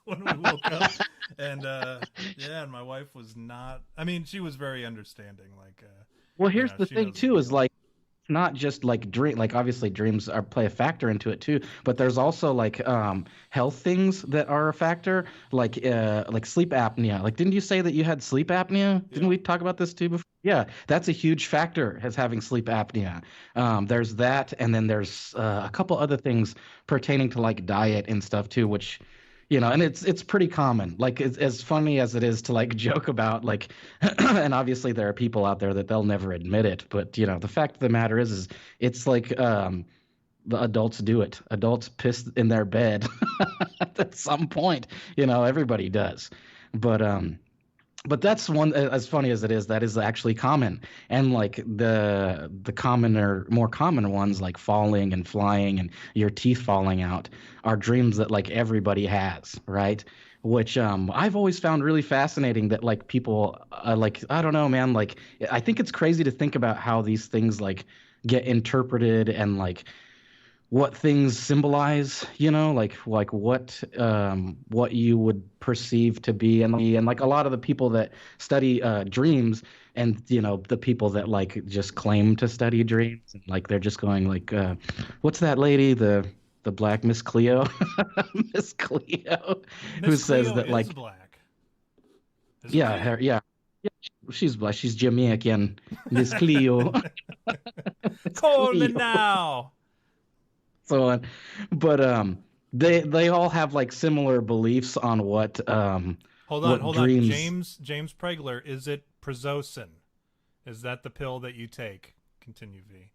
S2: when we woke up. And and my wife was not. I mean, she was very understanding. Like,
S1: well, here's the thing too: is like not just like dream. Like, obviously, dreams play a factor into it too. But there's also like health things that are a factor, like sleep apnea. Like, didn't you say that you had sleep apnea? Didn't we talk about this too before? Yeah, that's a huge factor, as having sleep apnea. There's that, and then there's a couple other things pertaining to like diet and stuff too, which. And it's pretty common. Like, it's as funny as it is to like joke about, like, and obviously there are people out there that they'll never admit it, but the fact of the matter is it's like the adults do it. Adults piss in their bed at some point. Everybody does. But but that's one, as funny as it is, that is actually common. And like the commoner, more common ones like falling and flying and your teeth falling out are dreams that like everybody has, right? Which I've always found really fascinating that like people like, I don't know, man, like I think it's crazy to think about how these things like get interpreted and like what things symbolize, like what you would perceive to be. And like a lot of the people that study dreams, and the people that like just claim to study dreams, and like they're just going like what's that lady, the black Miss Cleo, Miss Cleo, who
S2: Miss
S1: says
S2: Cleo
S1: that
S2: is
S1: like,
S2: black, isn't
S1: yeah,
S2: she?
S1: her, yeah, yeah, she's black, she's Jamaican, Miss Cleo. Miss
S2: Call me
S1: Cleo.
S2: now.
S1: So on. But they all have like similar beliefs on
S2: Hold on,
S1: what
S2: hold on.
S1: dreams.
S2: James Pregler, is it Prozocin? Is that the pill that you take? Continue, V.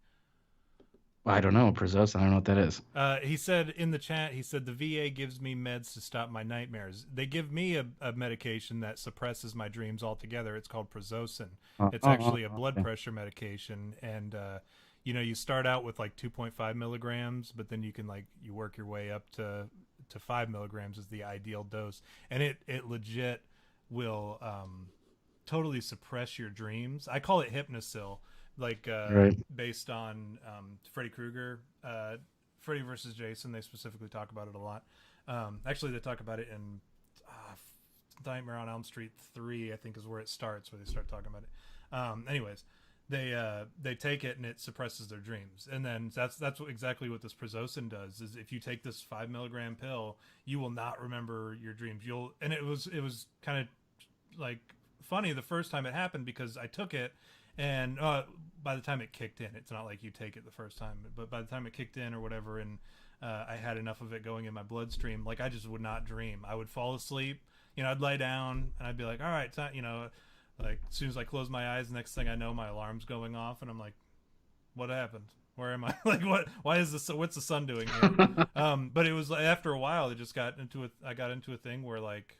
S1: I don't know, Prezos, I don't know what that is.
S2: He said in the chat, he said the VA gives me meds to stop my nightmares. They give me a medication that suppresses my dreams altogether. It's called Prozocin. It's actually a blood
S1: Okay.
S2: pressure medication, and you start out with like 2.5 milligrams, but then you can like you work your way up to 5 milligrams is the ideal dose, and it legit will totally suppress your dreams. I call it Hypnosil, like
S1: Right.
S2: based on Freddy Krueger, Freddy versus Jason. They specifically talk about it a lot. Actually, they talk about it in Nightmare on Elm Street 3, I think, is where it starts, where they start talking about it. Anyways, they take it and it suppresses their dreams, and then exactly what this Prozocin does. Is if you take this 5 milligram pill, you will not remember your dreams. And it was kind of like funny the first time it happened because I took it, and by the time it kicked in, it's not like you take it the first time, but by the time it kicked in or whatever, and I had enough of it going in my bloodstream, like I just would not dream. I would fall asleep. I'd lay down and I'd be like, all right, like as soon as I close my eyes, next thing I know, my alarm's going off, and I'm like, what happened? Where am I? Like, what? Why is this? What's the sun doing here? But it was like, after a while, it just got into I got into a thing where like,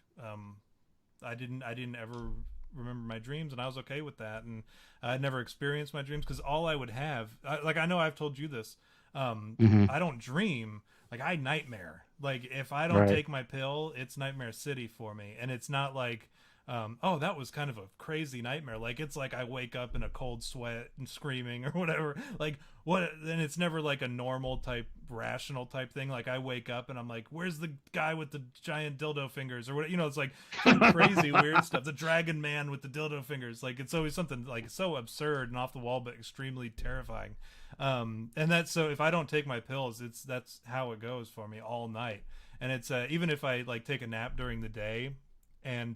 S2: I didn't ever remember my dreams, and I was okay with that, and I'd never experienced my dreams because all I would have, like I know I've told you this,
S1: Hmm.
S2: I don't dream, like I nightmare. Like if I don't
S1: Right.
S2: take my pill, it's nightmare city for me, and it's not like oh, that was kind of a crazy nightmare. Like it's like I wake up in a cold sweat and screaming or whatever. Like what? Then it's never like a normal type, rational type thing. Like I wake up and I'm like, "Where's the guy with the giant dildo fingers?" Or what? It's like some crazy weird stuff. The dragon man with the dildo fingers. Like it's always something like so absurd and off the wall, but extremely terrifying. And that's so if I don't take my pills, that's how it goes for me all night. And it's even if I like take a nap during the day, and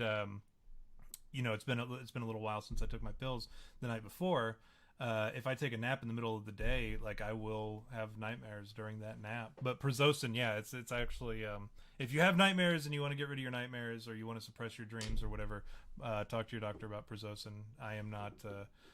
S2: it's been a little while since I took my pills the night before. If I take a nap in the middle of the day, like I will have nightmares during that nap. But Prozocin, yeah, it's actually if you have nightmares and you want to get rid of your nightmares or you want to suppress your dreams or whatever, talk to your doctor about Prozocin. I am not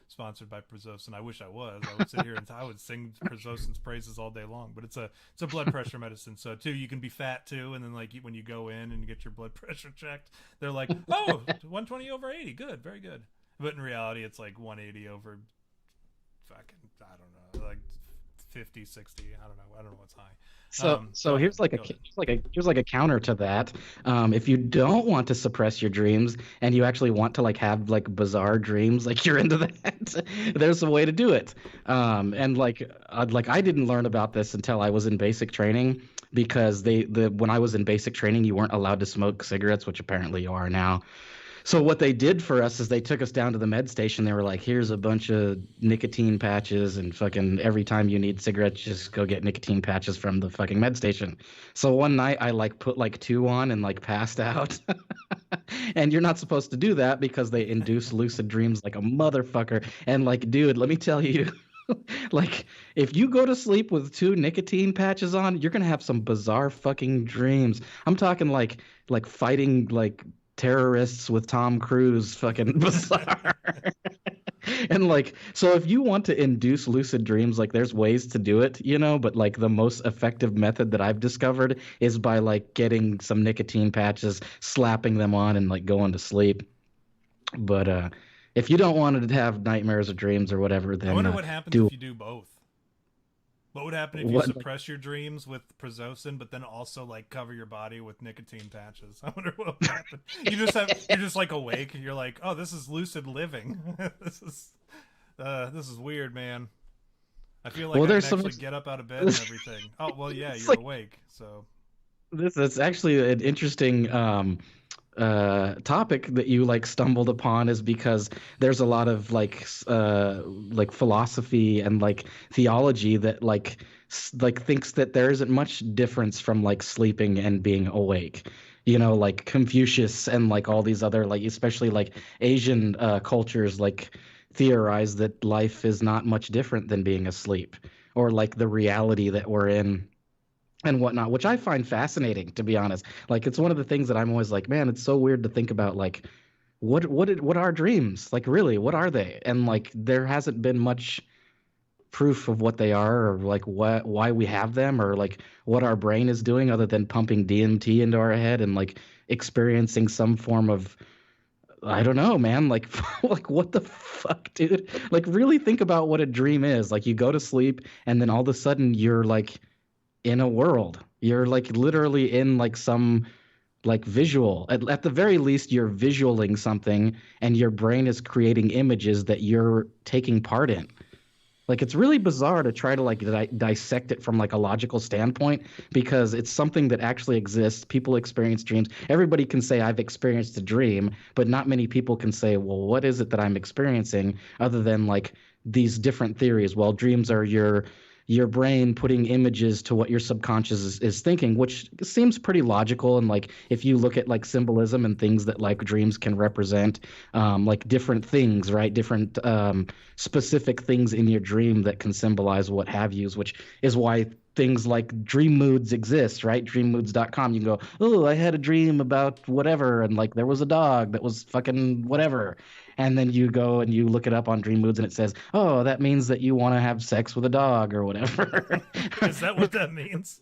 S2: sponsored by Prozocin. I wish I was. I would sit here and I would sing Prozocin's praises all day long. But it's a blood pressure medicine. So too, you can be fat too, and then like when you go in and you get your blood pressure checked, they're like, oh, 120 over 80, good, very good. But in reality, it's like 180 over fucking, I don't know, like 50, 60. I don't know what's high.
S1: So
S2: Go ahead,
S1: here's like
S2: go ahead.
S1: a counter to that. If you don't want to suppress your dreams and you actually want to like have like bizarre dreams, like you're into that, there's a way to do it. And like I didn't learn about this until I was in basic training because when I was in basic training, you weren't allowed to smoke cigarettes, which apparently you are now. So what they did for us is they took us down to the med station. They were like, "Here's a bunch of nicotine patches, and fucking every time you need cigarettes, just go get nicotine patches from the fucking med station." So one night I like put like two on and like passed out. And you're not supposed to do that because they induce lucid dreams like a motherfucker. And like, dude, let me tell you, like if you go to sleep with two nicotine patches on, you're gonna have some bizarre fucking dreams. I'm talking like fighting like terrorists with Tom Cruise, fucking bizarre. And like, so if you want to induce lucid dreams, like there's ways to do it, but like the most effective method that I've discovered is by like getting some nicotine patches, slapping them on and like going to sleep. But if you don't want to have nightmares or dreams or whatever,
S2: I
S1: then
S2: wonder what happens
S1: do
S2: if you do both. What would happen if you
S1: what like
S2: suppress your dreams with Prozocin, but then also like cover your body with nicotine patches? I wonder what would happen. You're just like awake. You're like, oh, this is lucid living. This is weird, man. I feel like
S1: well
S2: I can
S1: there's some
S2: actually get up out of bed and everything. Oh well, yeah,
S1: it's
S2: you're
S1: like
S2: awake. So
S1: this is actually an interesting topic that you like stumbled upon is because there's a lot of like philosophy and like theology that like thinks that there isn't much difference from like sleeping and being awake. Like Confucius and like all these other like especially like Asian cultures like theorize that life is not much different than being asleep or like the reality that we're in and whatnot, which I find fascinating, to be honest. Like it's one of the things that I'm always like, man, it's so weird to think about. Like, what are dreams? Like, really, what are they? And like, there hasn't been much proof of what they are, or like why we have them, or like what our brain is doing, other than pumping DMT into our head and like experiencing some form of I don't know, man. Like, like what the fuck, dude? Like, really think about what a dream is. Like, you go to sleep, and then all of a sudden, you're like in a world. You're like literally in like some like visual. At the very least, you're visualing something and your brain is creating images that you're taking part in. Like it's really bizarre to try to like dissect it from like a logical standpoint because it's something that actually exists. People experience dreams. Everybody can say I've experienced a dream, but not many people can say, well, what is it that I'm experiencing other than like these different theories. Well, dreams are your brain putting images to what your subconscious is thinking, which seems pretty logical. And like if you look at like symbolism and things that like dreams can represent, like different things, right? Different specific things in your dream that can symbolize what have yous, which is why things like dream moods exist, right? Dreammoods.com. You can go, oh, I had a dream about whatever, and like there was a dog that was fucking whatever. And then you go and you look it up on Dream Moods and it says, oh, that means that you want to have sex with a dog or whatever.
S2: is that what that means?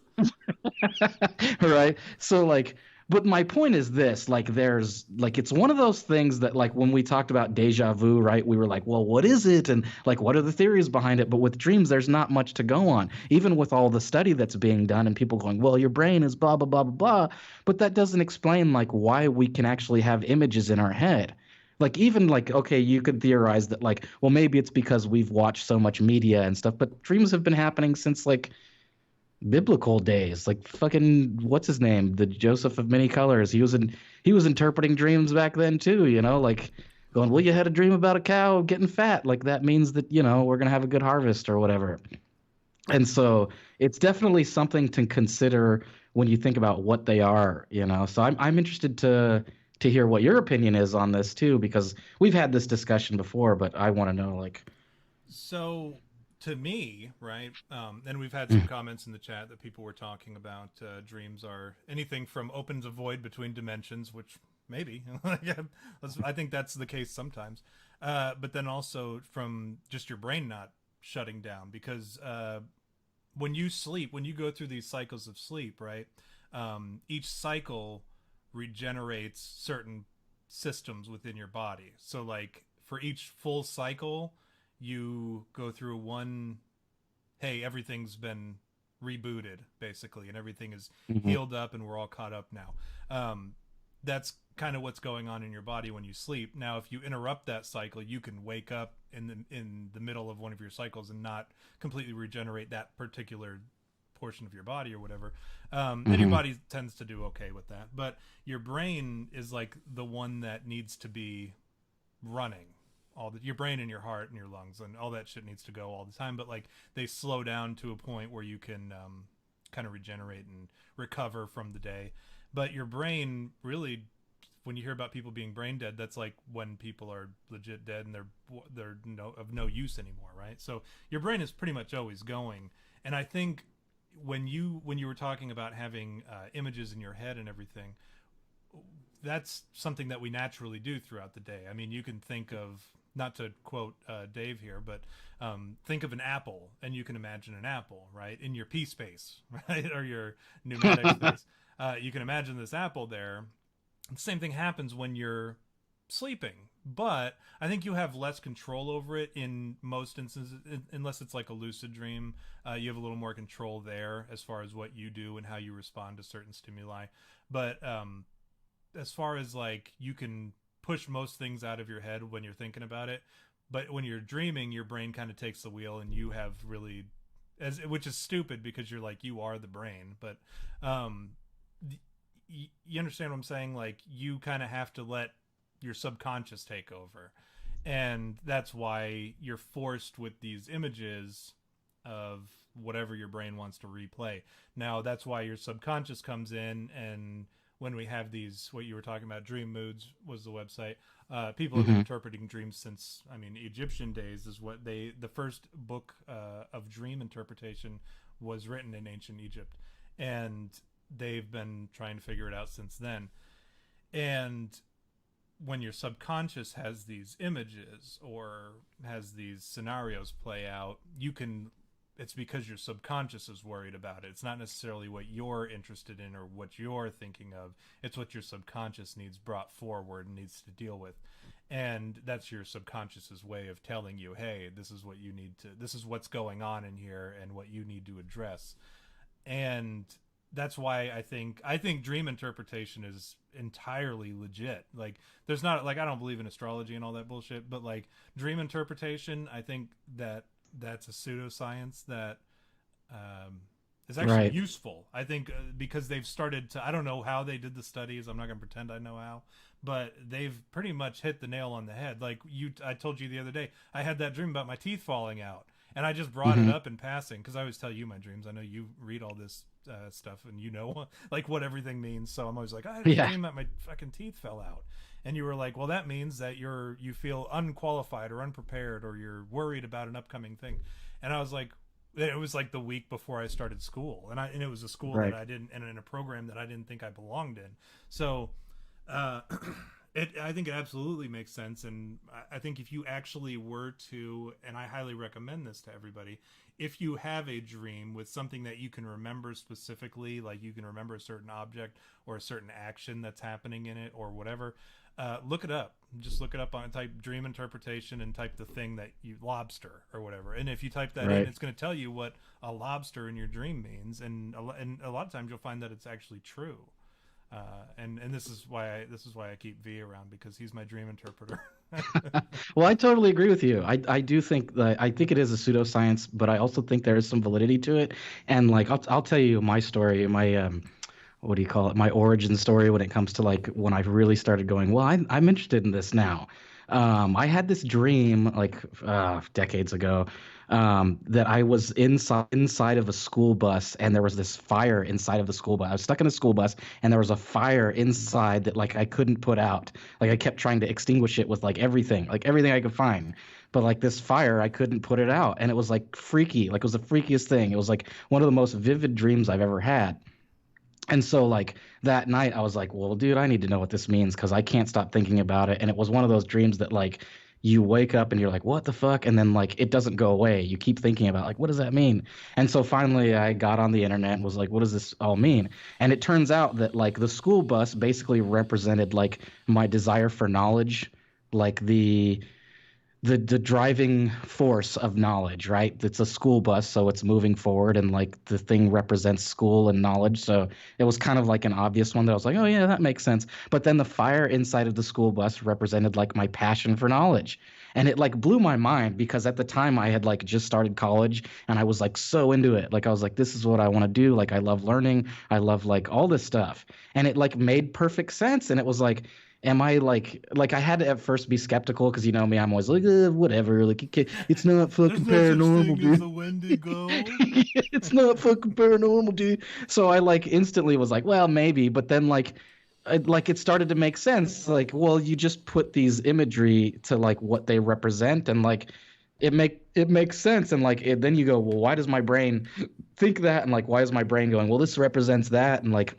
S1: Right? So like but my point is this, like there's like it's one of those things that like when we talked about deja vu, right? We were like, well, what is it? And like what are the theories behind it? But with dreams, there's not much to go on. Even with all the study that's being done and people going, well, your brain is blah blah blah blah blah. But that doesn't explain like why we can actually have images in our head. Like even like okay, you could theorize that like, well, maybe it's because we've watched so much media and stuff, but dreams have been happening since like biblical days. Like fucking what's his name? The Joseph of many colors. He was interpreting dreams back then too, like going, well, you had a dream about a cow getting fat. Like that means that, we're gonna have a good harvest or whatever. And so it's definitely something to consider when you think about what they are. So I'm interested to hear what your opinion is on this too, because we've had this discussion before, but I want to know like
S2: So to me, right, and we've had some comments in the chat that people were talking about dreams are anything from open to void between dimensions, which maybe, yeah, I think that's the case sometimes. But then also from just your brain not shutting down because when you sleep, when you go through these cycles of sleep, right, each cycle regenerates certain systems within your body. So like for each full cycle, you go through one, hey, everything's been rebooted basically and everything is
S1: Mhm.
S2: healed up and we're all caught up now. That's kind of what's going on in your body when you sleep. Now if you interrupt that cycle, you can wake up in the middle of one of your cycles and not completely regenerate that particular portion of your body or whatever. And your
S1: Mhm.
S2: body tends to do okay with that, but your brain is like the one that needs to be running. Your brain and your heart and your lungs and all that shit needs to go all the time, but like they slow down to a point where you can kind of regenerate and recover from the day. But your brain really, when you hear about people being brain dead, that's like when people are legit dead and they're of no use anymore, right? So your brain is pretty much always going. And I think when you were talking about having images in your head and everything, that's something that we naturally do throughout the day. I mean, you can think of not to quote Dave here, but think of an apple, and you can imagine an apple, right, in your P space, right, or your pneumatic space. You can imagine this apple there. The same thing happens when you're sleeping, but I think you have less control over it in most instances, unless it's like a lucid dream. You have a little more control there as far as what you do and how you respond to certain stimuli. But as far as like you can push most things out of your head when you're thinking about it, but when you're dreaming, your brain kind of takes the wheel, and you have really, which is stupid because you're like you are the brain, but um, you understand what I'm saying? Like you kind of have to let your subconscious take over, and that's why you're forced with these images of whatever your brain wants to replay. Now that's why your subconscious comes in, and when we have these, what you were talking about, dream moods was the website. People have been
S1: Hmm.
S2: interpreting dreams since, I mean, Egyptian days is what the first book of dream interpretation was written in ancient Egypt, and they've been trying to figure it out since then. And when your subconscious has these images or has these scenarios play out, you can, it's because your subconscious is worried about it. It's not necessarily what you're interested in or what you're thinking of. It's what your subconscious needs brought forward and needs to deal with. And that's your subconscious's way of telling you, hey, this is what you need to, this is what's going on in here and what you need to address. And that's why I think dream interpretation is entirely legit. Like there's not, like, I don't believe in astrology and all that bullshit, but like dream interpretation, I think that that's a pseudoscience that um, is actually
S1: Right.
S2: useful. I think because they've started to, I don't know how they did the studies. I'm not going to pretend I know how, but they've pretty much hit the nail on the head. Like I told you the other day, I had that dream about my teeth falling out, and I just brought it
S1: Hmm.
S2: up in passing because I always tell you my dreams. I know you read all this stuff, and you know like what everything means. So I'm always like, I had this
S1: Yeah.
S2: dream that my fucking teeth fell out, and you were like, well, that means that you feel unqualified or unprepared, or you're worried about an upcoming thing. And I was like, it was like the week before I started school, and it was a school that
S1: Right.
S2: I didn't, and in a program that I didn't think I belonged in. So uh, I think it absolutely makes sense, and I think if you actually were to, and I highly recommend this to everybody, if you have a dream with something that you can remember specifically, like you can remember a certain object or a certain action that's happening in it or whatever, look it up. Just look it up on, type dream interpretation and type the thing that you, lobster or whatever. And if you type that in,
S1: Right.
S2: it's going to tell you what a lobster in your dream means. And a lot of times you'll find that it's actually true. And this is why I keep V around, because he's my dream interpreter.
S1: Well, I totally agree with you. I do think that I think it is a pseudoscience, but I also think there is some validity to it. And like I'll tell you my story, my what do you call it? My origin story when it comes to like when I've really started going, well, I'm interested in this now. I had this dream like decades ago that I was inside of a school bus, and there was this fire inside of the school bus. I was stuck in a school bus, and there was a fire inside that like I couldn't put out. Like I kept trying to extinguish it with like everything I could find. But like this fire, I couldn't put it out, and it was like freaky. Like it was the freakiest thing. It was like one of the most vivid dreams I've ever had. And so like that night I was like, well, dude, I need to know what this means because I can't stop thinking about it. And it was one of those dreams that like you wake up and you're like, what the fuck? And then like it doesn't go away. You keep thinking about like, what does that mean? And so finally I got on the internet and was like, what does this all mean? And it turns out that like the school bus basically represented like my desire for knowledge, like the driving force of knowledge, right? It's a school bus, so it's moving forward, and like the thing represents school and knowledge. So it was kind of like an obvious one that I was like, oh yeah, that makes sense. But then the fire inside of the school bus represented like my passion for knowledge. And it like blew my mind because at the time I had like just started college and I was like so into it. Like I was like, this is what I want to do. Like I love learning. I love like all this stuff. And it like made perfect sense. And it was like, am I like I had to at first be skeptical because you know me, I'm always like whatever, like it's not
S2: There's
S1: fucking
S2: no such
S1: paranormal,
S2: thing as
S1: dude.
S2: a Wendigo.
S1: It's not fucking paranormal, dude. So I like instantly was like, well, maybe, but then like it started to make sense. Like, well, you just put these imagery to like what they represent, and like it makes sense. And like then you go, well, why does my brain think that? And like, why is my brain going, well, this represents that? And like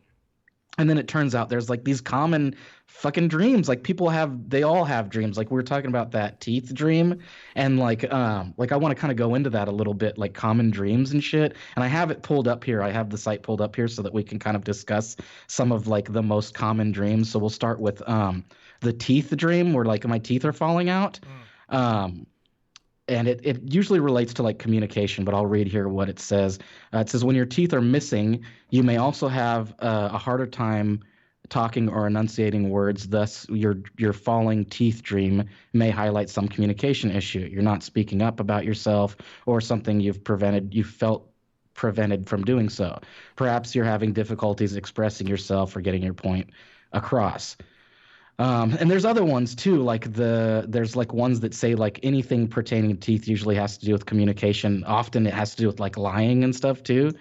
S1: And then it turns out there's like these common fucking dreams. Like people have, they all have dreams. Like we were talking about that teeth dream, and like I want to kind of go into that a little bit, like common dreams and shit. And I have it pulled up here. I have the site pulled up here so that we can kind of discuss some of like the most common dreams. So we'll start with the teeth dream, where like my teeth are falling out.
S2: Mm.
S1: Um, and it usually relates to like communication, but I'll read here what it says. It says when your teeth are missing, you may also have a harder time talking or enunciating words. Thus, your falling teeth dream may highlight some communication issue. You're not speaking up about yourself or something you felt prevented from doing so. Perhaps you're having difficulties expressing yourself or getting your point across. And there's other ones too, like there's like ones that say like anything pertaining to teeth usually has to do with communication. Often it has to do with like lying and stuff too.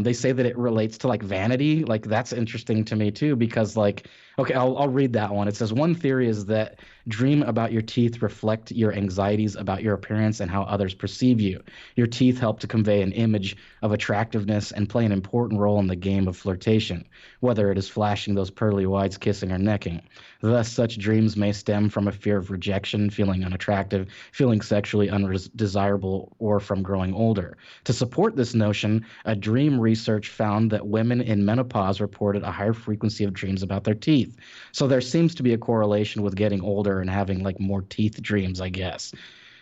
S1: They say that it relates to like vanity. Like that's interesting to me too, because like, okay, I'll read that one. It says one theory is that dream about your teeth reflect your anxieties about your appearance and how others perceive you. Your teeth help to convey an image of attractiveness and play an important role in the game of flirtation, whether it is flashing those pearly whites, kissing, or necking. Thus, such dreams may stem from a fear of rejection, feeling unattractive, feeling sexually undesirable, or from growing older. To support this notion, a dream research found that women in menopause reported a higher frequency of dreams about their teeth. So there seems to be a correlation with getting older and having like more teeth dreams, I guess.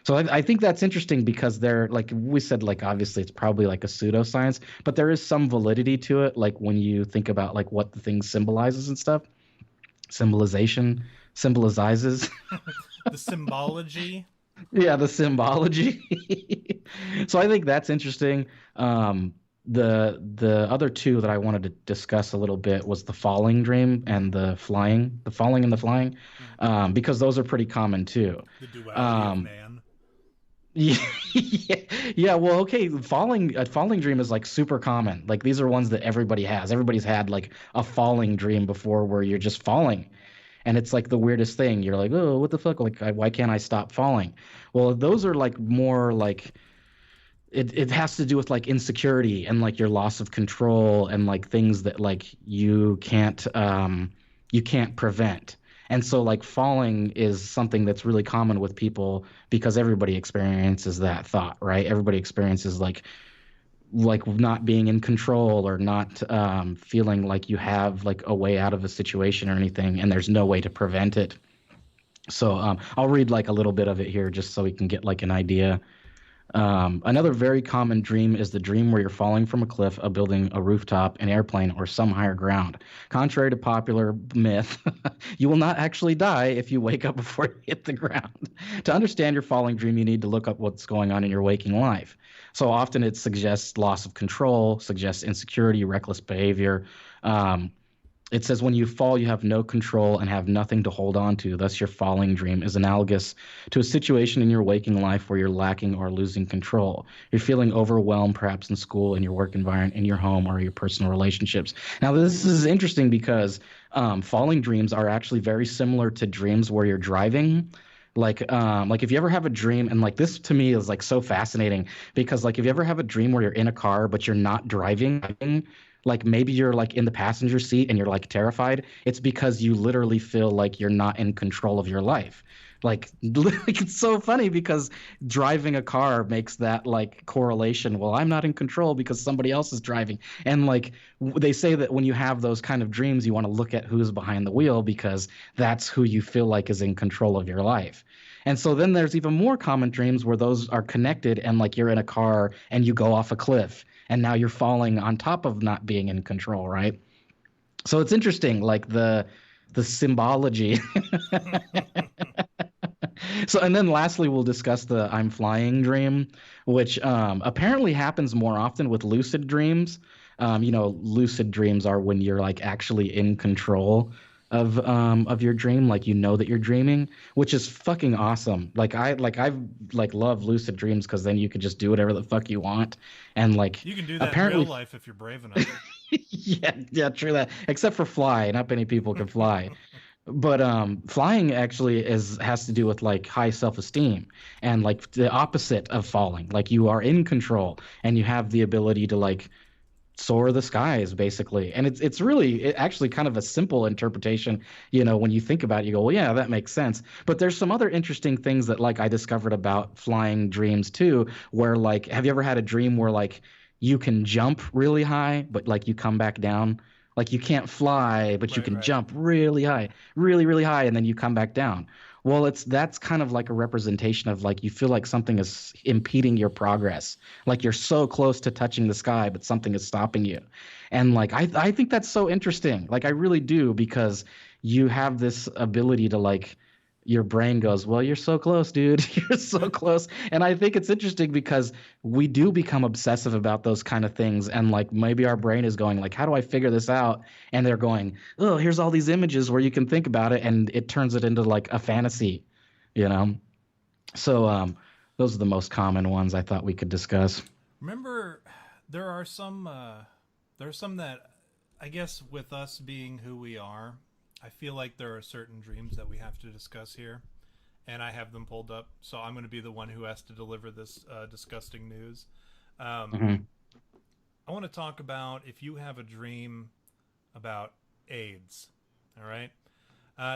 S1: So I think that's interesting because they're like we said, like obviously it's probably like a pseudoscience, but there is some validity to it. Like when you think about like what the thing symbolizes and stuff, symbolization, symbolizes.
S2: The symbology.
S1: Yeah, the symbology. So I think that's interesting. The other two that I wanted to discuss a little bit was the falling dream and the falling and the flying,
S2: Mm.
S1: because those are pretty common too.
S2: The duality of
S1: Um,
S2: man.
S1: yeah, yeah. Well, okay. A falling dream is like super common. Like these are ones that everybody has. Everybody's had like a falling dream before, where you're just falling, and it's like the weirdest thing. You're like, oh, what the fuck? Like, why can't I stop falling? Well, those are like more like it has to do with like insecurity and like your loss of control and like things that like you can't prevent. And so like falling is something that's really common with people because everybody experiences that thought, right? Everybody experiences like not being in control or not feeling like you have like a way out of a situation or anything, and there's no way to prevent it. So I'll read like a little bit of it here just so we can get like an idea. Another very common dream is the dream where you're falling from a cliff, a building, a rooftop, an airplane, or some higher ground. Contrary to popular myth, you will not actually die if you wake up before you hit the ground. To understand your falling dream, you need to look up what's going on in your waking life. So often it suggests loss of control, suggests insecurity, reckless behavior. Um, it says when you fall, you have no control and have nothing to hold on to. Thus, your falling dream is analogous to a situation in your waking life where you're lacking or losing control. You're feeling overwhelmed, perhaps in school, in your work environment, in your home, or your personal relationships. Now, this is interesting because falling dreams are actually very similar to dreams where you're driving. Like if you ever have a dream, and like this to me is like so fascinating because like if you ever have a dream where you're in a car but you're not driving, like maybe you're like in the passenger seat and you're like terrified, it's because you literally feel like you're not in control of your life. Like it's so funny because driving a car makes that like correlation. Well, I'm not in control because somebody else is driving. And like they say that when you have those kind of dreams, you want to look at who's behind the wheel because that's who you feel like is in control of your life. And so then there's even more common dreams where those are connected and like you're in a car and you go off a cliff and now you're falling on top of not being in control, right? So it's interesting, like the symbology. So, and then lastly, we'll discuss the I'm flying dream, which apparently happens more often with lucid dreams. Lucid dreams are when you're like actually in control of your dream, like you know that you're dreaming, which is fucking awesome. I've like love lucid dreams because then you could just do whatever the fuck you want, and like
S2: You can do that in
S1: apparently
S2: real life if you're brave enough.
S1: yeah, yeah, true that. Except for fly, not many people can fly. But flying actually is has to do with like high self-esteem and like the opposite of falling. Like you are in control and you have the ability to like soar the skies basically. And it's really actually kind of a simple interpretation, when you think about it, you go, well, yeah, that makes sense. But there's some other interesting things that like I discovered about flying dreams too, where like have you ever had a dream where like you can jump really high but like you come back down? Like you can't fly but you
S2: Right,
S1: can
S2: right.
S1: jump really high, really really high, and then you come back down. Well, that's kind of like a representation of like you feel like something is impeding your progress, like you're so close to touching the sky but something is stopping you. And like I think that's so interesting, like I really do, because you have this ability to like your brain goes, well, you're so close, dude. You're so close. And I think it's interesting because we do become obsessive about those kind of things, and like maybe our brain is going like, how do I figure this out? And they're going, oh, here's all these images where you can think about it, and it turns it into like a fantasy, you know so those are the most common ones I thought we could discuss.
S2: Remember, there are some. There are some that, I guess, with us being who we are, I feel like there are certain dreams that we have to discuss here, and I have them pulled up. So I'm going to be the one who has to deliver this disgusting news. Um,
S1: Hmm.
S2: I want to talk about if you have a dream about AIDS. All right.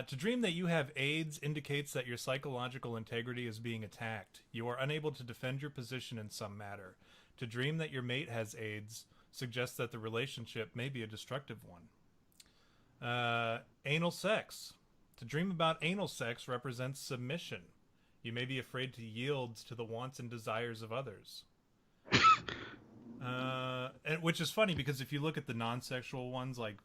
S2: To dream that you have AIDS indicates that your psychological integrity is being attacked. You are unable to defend your position in some matter. To dream that your mate has AIDS suggests that the relationship may be a destructive one. Anal sex. To dream about anal sex represents submission. You may be afraid to yield to the wants and desires of others. Which is funny because if you look at the non-sexual ones, like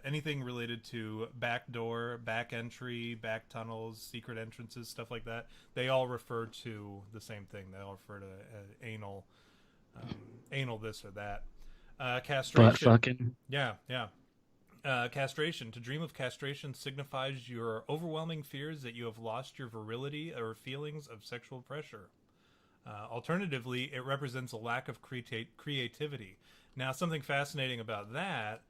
S2: anything related to back door, back entry, back tunnels, secret entrances, stuff like that, they all refer to the same thing. They all refer to anal, anal this or that.
S1: Butt
S2: Castration.
S1: fucking.
S2: Yeah, yeah. Castration. To dream of castration signifies your overwhelming fears that you have lost your virility or feelings of sexual pressure. Alternatively, it represents a lack of creativity. Now, something fascinating about that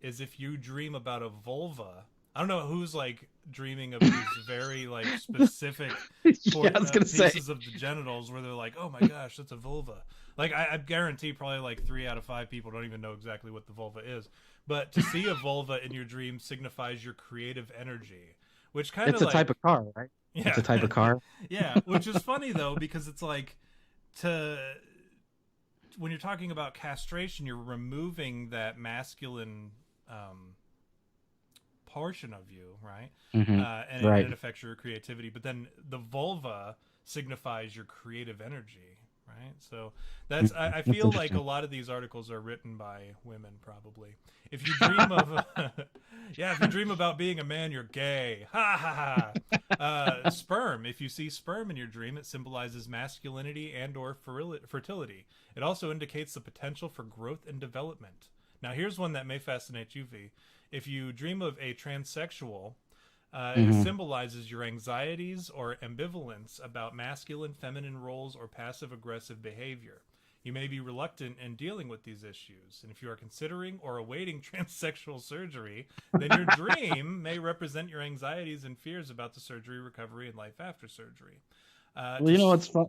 S2: is if you dream about a vulva. I don't know who's like dreaming of these very like specific
S1: Yeah, I was gonna say.
S2: pieces of the genitals where they're like, "Oh my gosh, that's a vulva." Like I guarantee probably like 3 out of 5 people don't even know exactly what the vulva is. But to see a vulva in your dream signifies your creative energy, which kind of
S1: It's a type
S2: like
S1: of car, right? It's
S2: yeah,
S1: a type of car.
S2: yeah, which is funny though because it's like to when you're talking about castration, you're removing that masculine um, portion of you, right?
S1: Hmm.
S2: And
S1: Right.
S2: it affects your creativity. But then the vulva signifies your creative energy, right? So that's
S1: Mhm.
S2: I
S1: That's
S2: feel like a
S1: interesting.
S2: lot of these articles are written by women, probably. If you dream of, yeah, if you dream about being a man, you're gay. Ha ha ha. Sperm. If you see sperm in your dream, it symbolizes masculinity and/or fertility. It also indicates the potential for growth and development. Now, here's one that may fascinate you, V. If you dream of a transsexual, it
S1: Hmm.
S2: symbolizes your anxieties or ambivalence about masculine, feminine roles or passive aggressive behavior. You may be reluctant in dealing with these issues, and if you are considering or awaiting transsexual surgery, then your dream may represent your anxieties and fears about the surgery, recovery, and life after surgery.
S1: Well,
S2: To
S1: you know what's fun?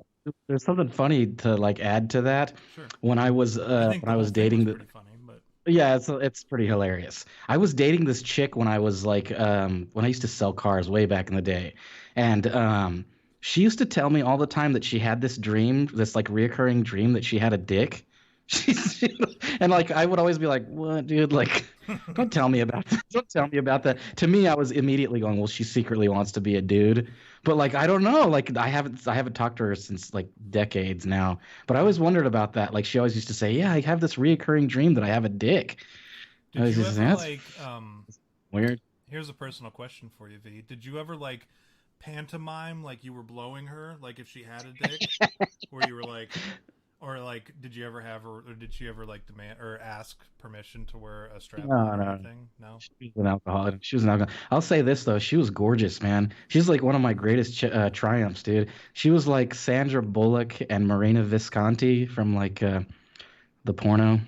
S1: There's something funny to like add to that.
S2: Sure, I think
S1: When
S2: the
S1: I
S2: whole
S1: was
S2: thing was
S1: dating the
S2: pretty funny, but
S1: yeah, it's pretty hilarious. I was dating this chick when I was like when I used to sell cars way back in the day. And she used to tell me all the time that she had this dream, this like reoccurring dream that she had a dick. She's and like I would always be like, "What, dude? Like don't tell me about that. Don't tell me about that." To me, I was immediately going, "Well, she secretly wants to be a dude." But like I don't know, like I haven't talked to her since like decades now. But I always wondered about that. Like she always used to say, "Yeah, I have this reoccurring dream that I have a dick." I
S2: did
S1: was
S2: you
S1: just
S2: ever
S1: saying, that's
S2: like
S1: weird.
S2: here's a personal question for you, V. Did you ever like pantomime like you were blowing her, like if she had a dick, where you were like, or like, did you ever have her, or did she ever like demand or ask permission to wear a strap on
S1: No,
S2: or
S1: no.
S2: anything? No.
S1: She was an alcoholic. She was an alcoholic. I'll say this though, she was gorgeous, man. She's like one of my greatest triumphs, dude. She was like Sandra Bullock and Marina Visconti from like the porno.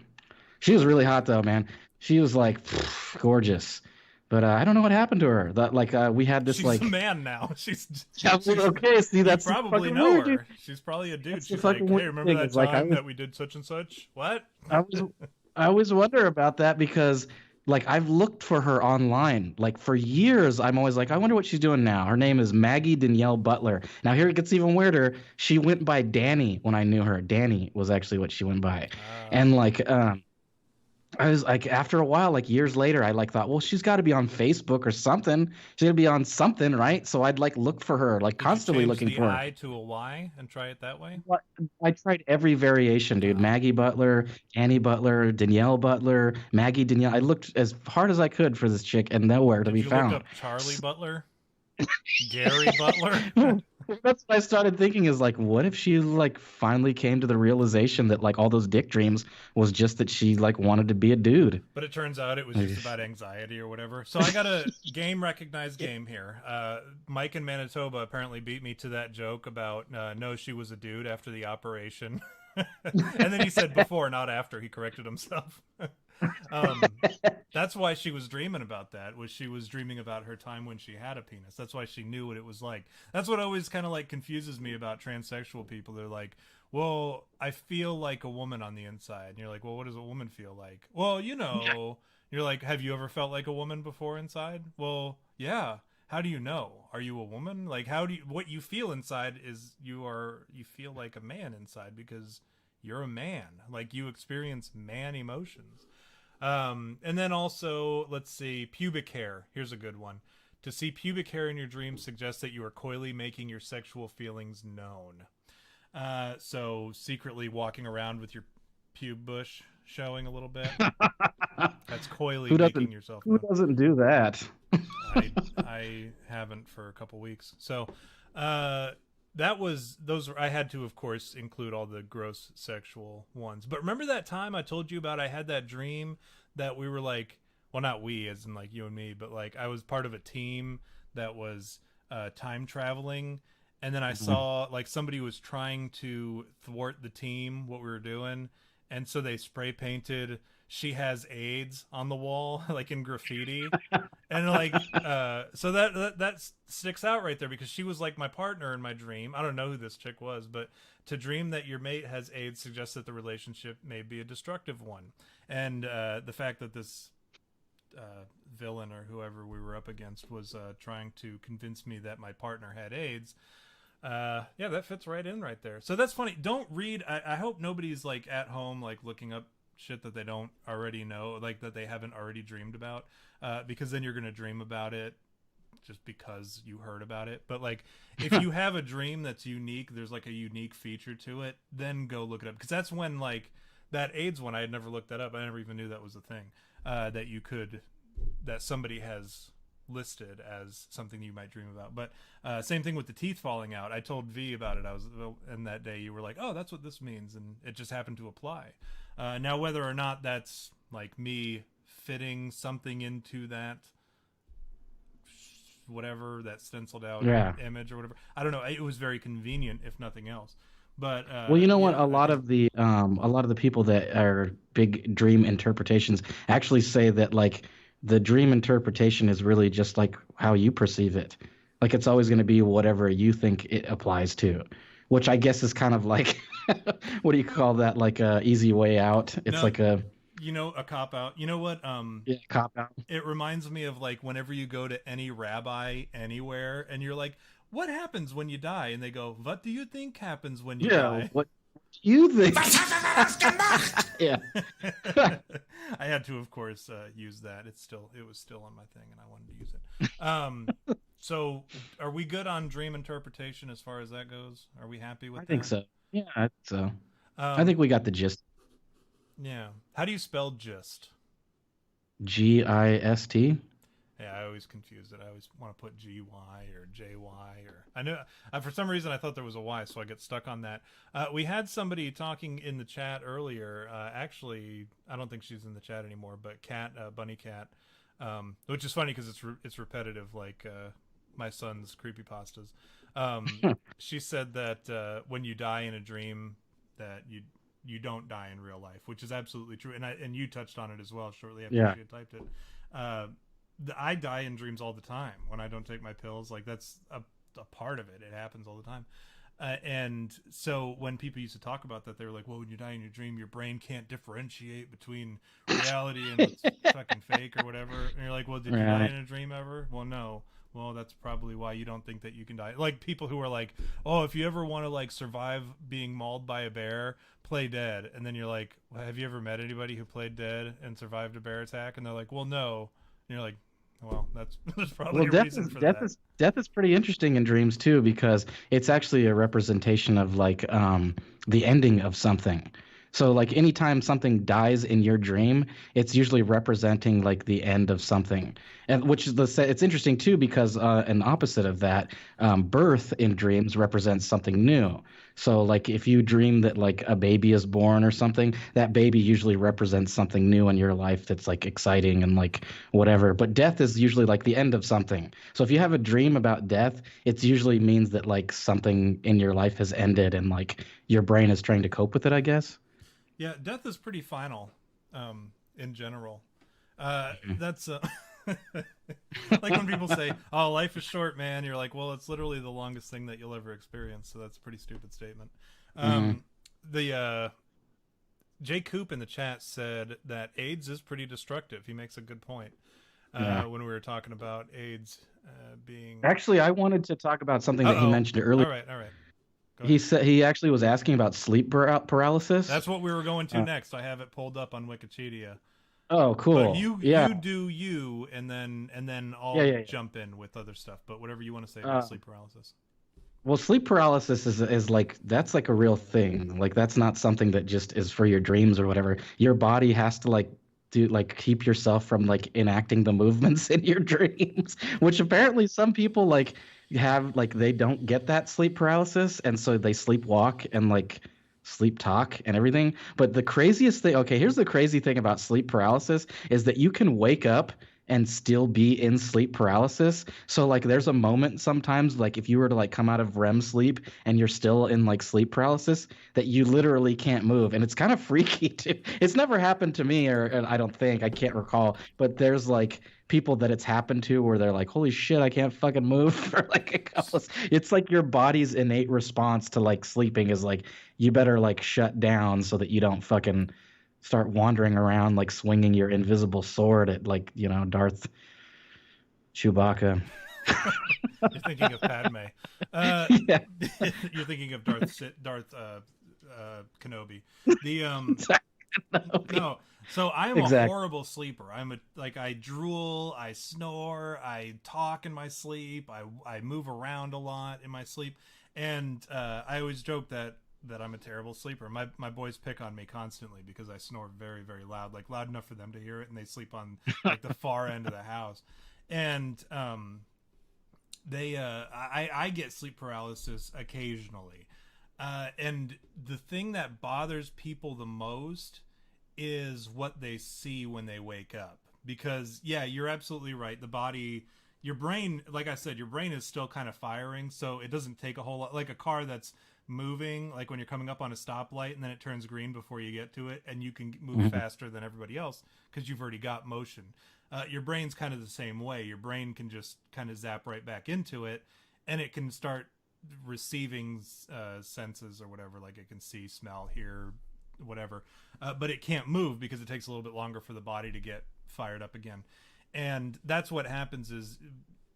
S1: She was really hot though, man. She was like gorgeous. But I don't know what happened to her. That like we had this
S2: She's a
S1: like
S2: man now.
S1: yeah, well,
S2: She's
S1: okay, see
S2: you
S1: that's the
S2: probably
S1: fucking
S2: know
S1: weird, dude.
S2: her. She's probably a dude.
S1: That's the
S2: She's
S1: fucking
S2: like, hey,
S1: weird
S2: remember
S1: thing.
S2: that
S1: Is like
S2: time that we did such and such? What?
S1: I was I always wonder about that because like I've looked for her online. Like for years, I'm always like, I wonder what she's doing now. Her name is Maggie Danielle Butler. Now here it gets even weirder. She went by Danny when I knew her. Danny was actually what she went by. And like I was like after a while, like years later, I like thought, well, she's got to be on Facebook or something. She's got to be on something, right? So I'd like look for her, like
S2: Did you
S1: constantly
S2: change
S1: looking
S2: the
S1: for her.
S2: I to a Y and try it that way?
S1: What- I tried every variation, dude.
S2: Ah.
S1: Maggie Butler, Annie Butler, Danielle Butler, Maggie Danielle. I looked as hard as I could for this chick and nowhere to
S2: Did
S1: be
S2: you look
S1: found.
S2: up Charlie Butler? Gary Butler?
S1: That's what I started thinking is like, what if she like finally came to the realization that like all those dick dreams was just that she like wanted to be a dude.
S2: But it turns out it was just about anxiety or whatever. So I got a game recognized game here. Mike in Manitoba apparently beat me to that joke about no, she was a dude after the operation. And then he said before, not after. He corrected himself. um, that's why she was dreaming about that. Was she was dreaming about her time when she had a penis. That's why she knew what it was like. That's what always kind of like confuses me about transsexual people. They're like, well, I feel like a woman on the inside. And you're like, well, what does a woman feel like? Well, you know, you're like, have you ever felt like a woman before inside? Well, yeah. How do you know? Are you a woman? Like, how do you, what you feel inside is you feel like a man inside because you're a man. Like, you experience man emotions. And then also, let's see, pubic hair. Here's a good one. To see pubic hair in your dreams suggests that you are coyly making your sexual feelings known. So secretly walking around with your pube bush showing a little bit. That's coyly
S1: Who
S2: making
S1: doesn't
S2: yourself
S1: who
S2: known.
S1: doesn't do that?
S2: I haven't for a couple weeks. So that was those. I had to, of course, include all the gross sexual ones. But remember that time I told you about? I had that dream that we were like, well, not we, as in like you and me, but like I was part of a team that was time traveling, and then I
S1: Mhm.
S2: saw like somebody was trying to thwart the team, what we were doing, and so they spray painted "She has AIDS" on the wall, like in graffiti, and like so that sticks out right there because she was like my partner in my dream. I don't know who this chick was, but to dream that your mate has AIDS suggests that the relationship may be a destructive one. And the fact that this villain or whoever we were up against was trying to convince me that my partner had AIDS, yeah, that fits right in right there. So that's funny. Don't read. I hope nobody's like at home like looking up shit that they don't already know, like that they haven't already dreamed about, because then you're gonna dream about it just because you heard about it. But like, if you have a dream that's unique, there's like a unique feature to it, then go look it up because that's when like that AIDS one. I had never looked that up. I never even knew that was a thing that you could that somebody has listed as something you might dream about. But same thing with the teeth falling out. I told V about it. I was and that day you were like, "Oh, that's what this means," and it just happened to apply. Now, whether or not that's like me fitting something into that whatever that stenciled out
S1: Yeah.
S2: image or whatever, I don't know. It was very convenient, if nothing else. But
S1: Well, you know what?
S2: yeah, I think
S1: A lot of the people that are big dream interpretations actually say that like the dream interpretation is really just like how you perceive it. Like it's always going to be whatever you think it applies to, which I guess is kind of like what do you call that? Like a easy way out. It's
S2: no,
S1: like a
S2: a cop out. You know what?
S1: yeah, cop out.
S2: It reminds me of like whenever you go to any rabbi anywhere and you're like, what happens when you die? And they go, what do you think happens when you
S1: Yeah,
S2: die?
S1: what do you think? Yeah.
S2: I had to, of course, use that. It was still on my thing, and I wanted to use it. So are we good on dream interpretation as far as that goes? Are we happy
S1: I
S2: with
S1: think
S2: that?
S1: so. Yeah, I think so. I
S2: Um,
S1: think we got the gist.
S2: yeah. How do you spell gist?
S1: Gist.
S2: Yeah, I always confuse it. I always want to put GY or JY or I know for some reason I thought there was a Y, so I get stuck on that. We had somebody talking in the chat earlier. Actually, I don't think she's in the chat anymore, but Cat, Bunny Cat, which is funny because it's repetitive, like my son's creepypastas. She said that when you die in a dream, that you don't die in real life, which is absolutely true. And you touched on it as well shortly after
S1: Yeah.
S2: she had typed it. Uh, I die in dreams all the time when I don't take my pills. Like that's a part of it. It happens all the time. And so when people used to talk about that, they were like, well, when you die in your dream, your brain can't differentiate between reality and what's fucking fake or whatever. And you're like, well, did you die
S1: Right.
S2: in a dream ever? Well, no. Well, that's probably why you don't think that you can die. Like people who are like, oh, if you ever want to like survive being mauled by a bear, play dead. And then you're like, well, have you ever met anybody who played dead and survived a bear attack? And they're like, well, no. And you're like, well, that's there's probably
S1: Well,
S2: a reason for that.
S1: death is pretty interesting in dreams too because it's actually a representation of like the ending of something. So like anytime something dies in your dream, it's usually representing like the end of something. And which is it's interesting too because an opposite of that, birth in dreams represents something new. So like if you dream that like a baby is born or something, that baby usually represents something new in your life that's like exciting and like whatever. But death is usually like the end of something. So if you have a dream about death, it usually means that like something in your life has ended and like your brain is trying to cope with it, I guess.
S2: Yeah, death is pretty final, in general. That's like when people say, "Oh, life is short, man." You're like, "Well, it's literally the longest thing that you'll ever experience." So that's a pretty stupid statement.
S1: Hmm.
S2: The Jay Coop in the chat said that AIDS is pretty destructive. He makes a good point
S1: Yeah.
S2: when we were talking about AIDS being.
S1: Actually, I wanted to talk about something
S2: Uh
S1: that he
S2: oh.
S1: mentioned earlier.
S2: All right. Go
S1: He
S2: ahead.
S1: said he actually was asking about sleep paralysis.
S2: That's what we were going to
S1: Uh,
S2: next. I have it pulled up on Wikipedia.
S1: oh,
S2: But
S1: cool. Yeah.
S2: you do you, and then
S1: Yeah,
S2: I'll
S1: yeah, yeah.
S2: jump in with other stuff. But whatever you want to say about
S1: Uh,
S2: sleep paralysis.
S1: well, sleep paralysis is like that's like a real thing. Like that's not something that just is for your dreams or whatever. Your body has to like do like keep yourself from like enacting the movements in your dreams, which apparently some people like have like they don't get that sleep paralysis and so they sleepwalk and like sleep talk and everything. But the craziest thing, okay, here's the crazy thing about sleep paralysis is that you can wake up and still be in sleep paralysis. So like there's a moment sometimes like if you were to like come out of REM sleep and you're still in like sleep paralysis that you literally can't move and it's kind of freaky too. It's never happened to me or and I don't think I can't recall, but there's like people that it's happened to where they're like holy shit I can't fucking move for like a couple of, it's like your body's innate response to like sleeping is like you better like shut down so that you don't fucking start wandering around like swinging your invisible sword at like Darth Chewbacca.
S2: You're thinking of Padme. Uh,
S1: Yeah,
S2: you're thinking of Darth Kenobi. The
S1: exactly.
S2: No. So I am a
S1: Exactly.
S2: horrible sleeper. I'm a like I drool, I snore, I talk in my sleep, I move around a lot in my sleep, and I always joke that I'm a terrible sleeper. My boys pick on me constantly because I snore very very loud, like loud enough for them to hear it, and they sleep on like the far end of the house, and I get sleep paralysis occasionally, and the thing that bothers people the most is what they see when they wake up. Because yeah, you're absolutely right. The body, your brain, like I said, your brain is still kind of firing, so it doesn't take a whole lot. Like a car that's moving, like when you're coming up on a stoplight and then it turns green before you get to it, and you can move
S1: Mhm.
S2: faster than everybody else because you've already got motion. Your brain's kind of the same way. Your brain can just kind of zap right back into it, and it can start receiving senses or whatever, like it can see, smell, hear, whatever, but it can't move because it takes a little bit longer for the body to get fired up again. And that's what happens is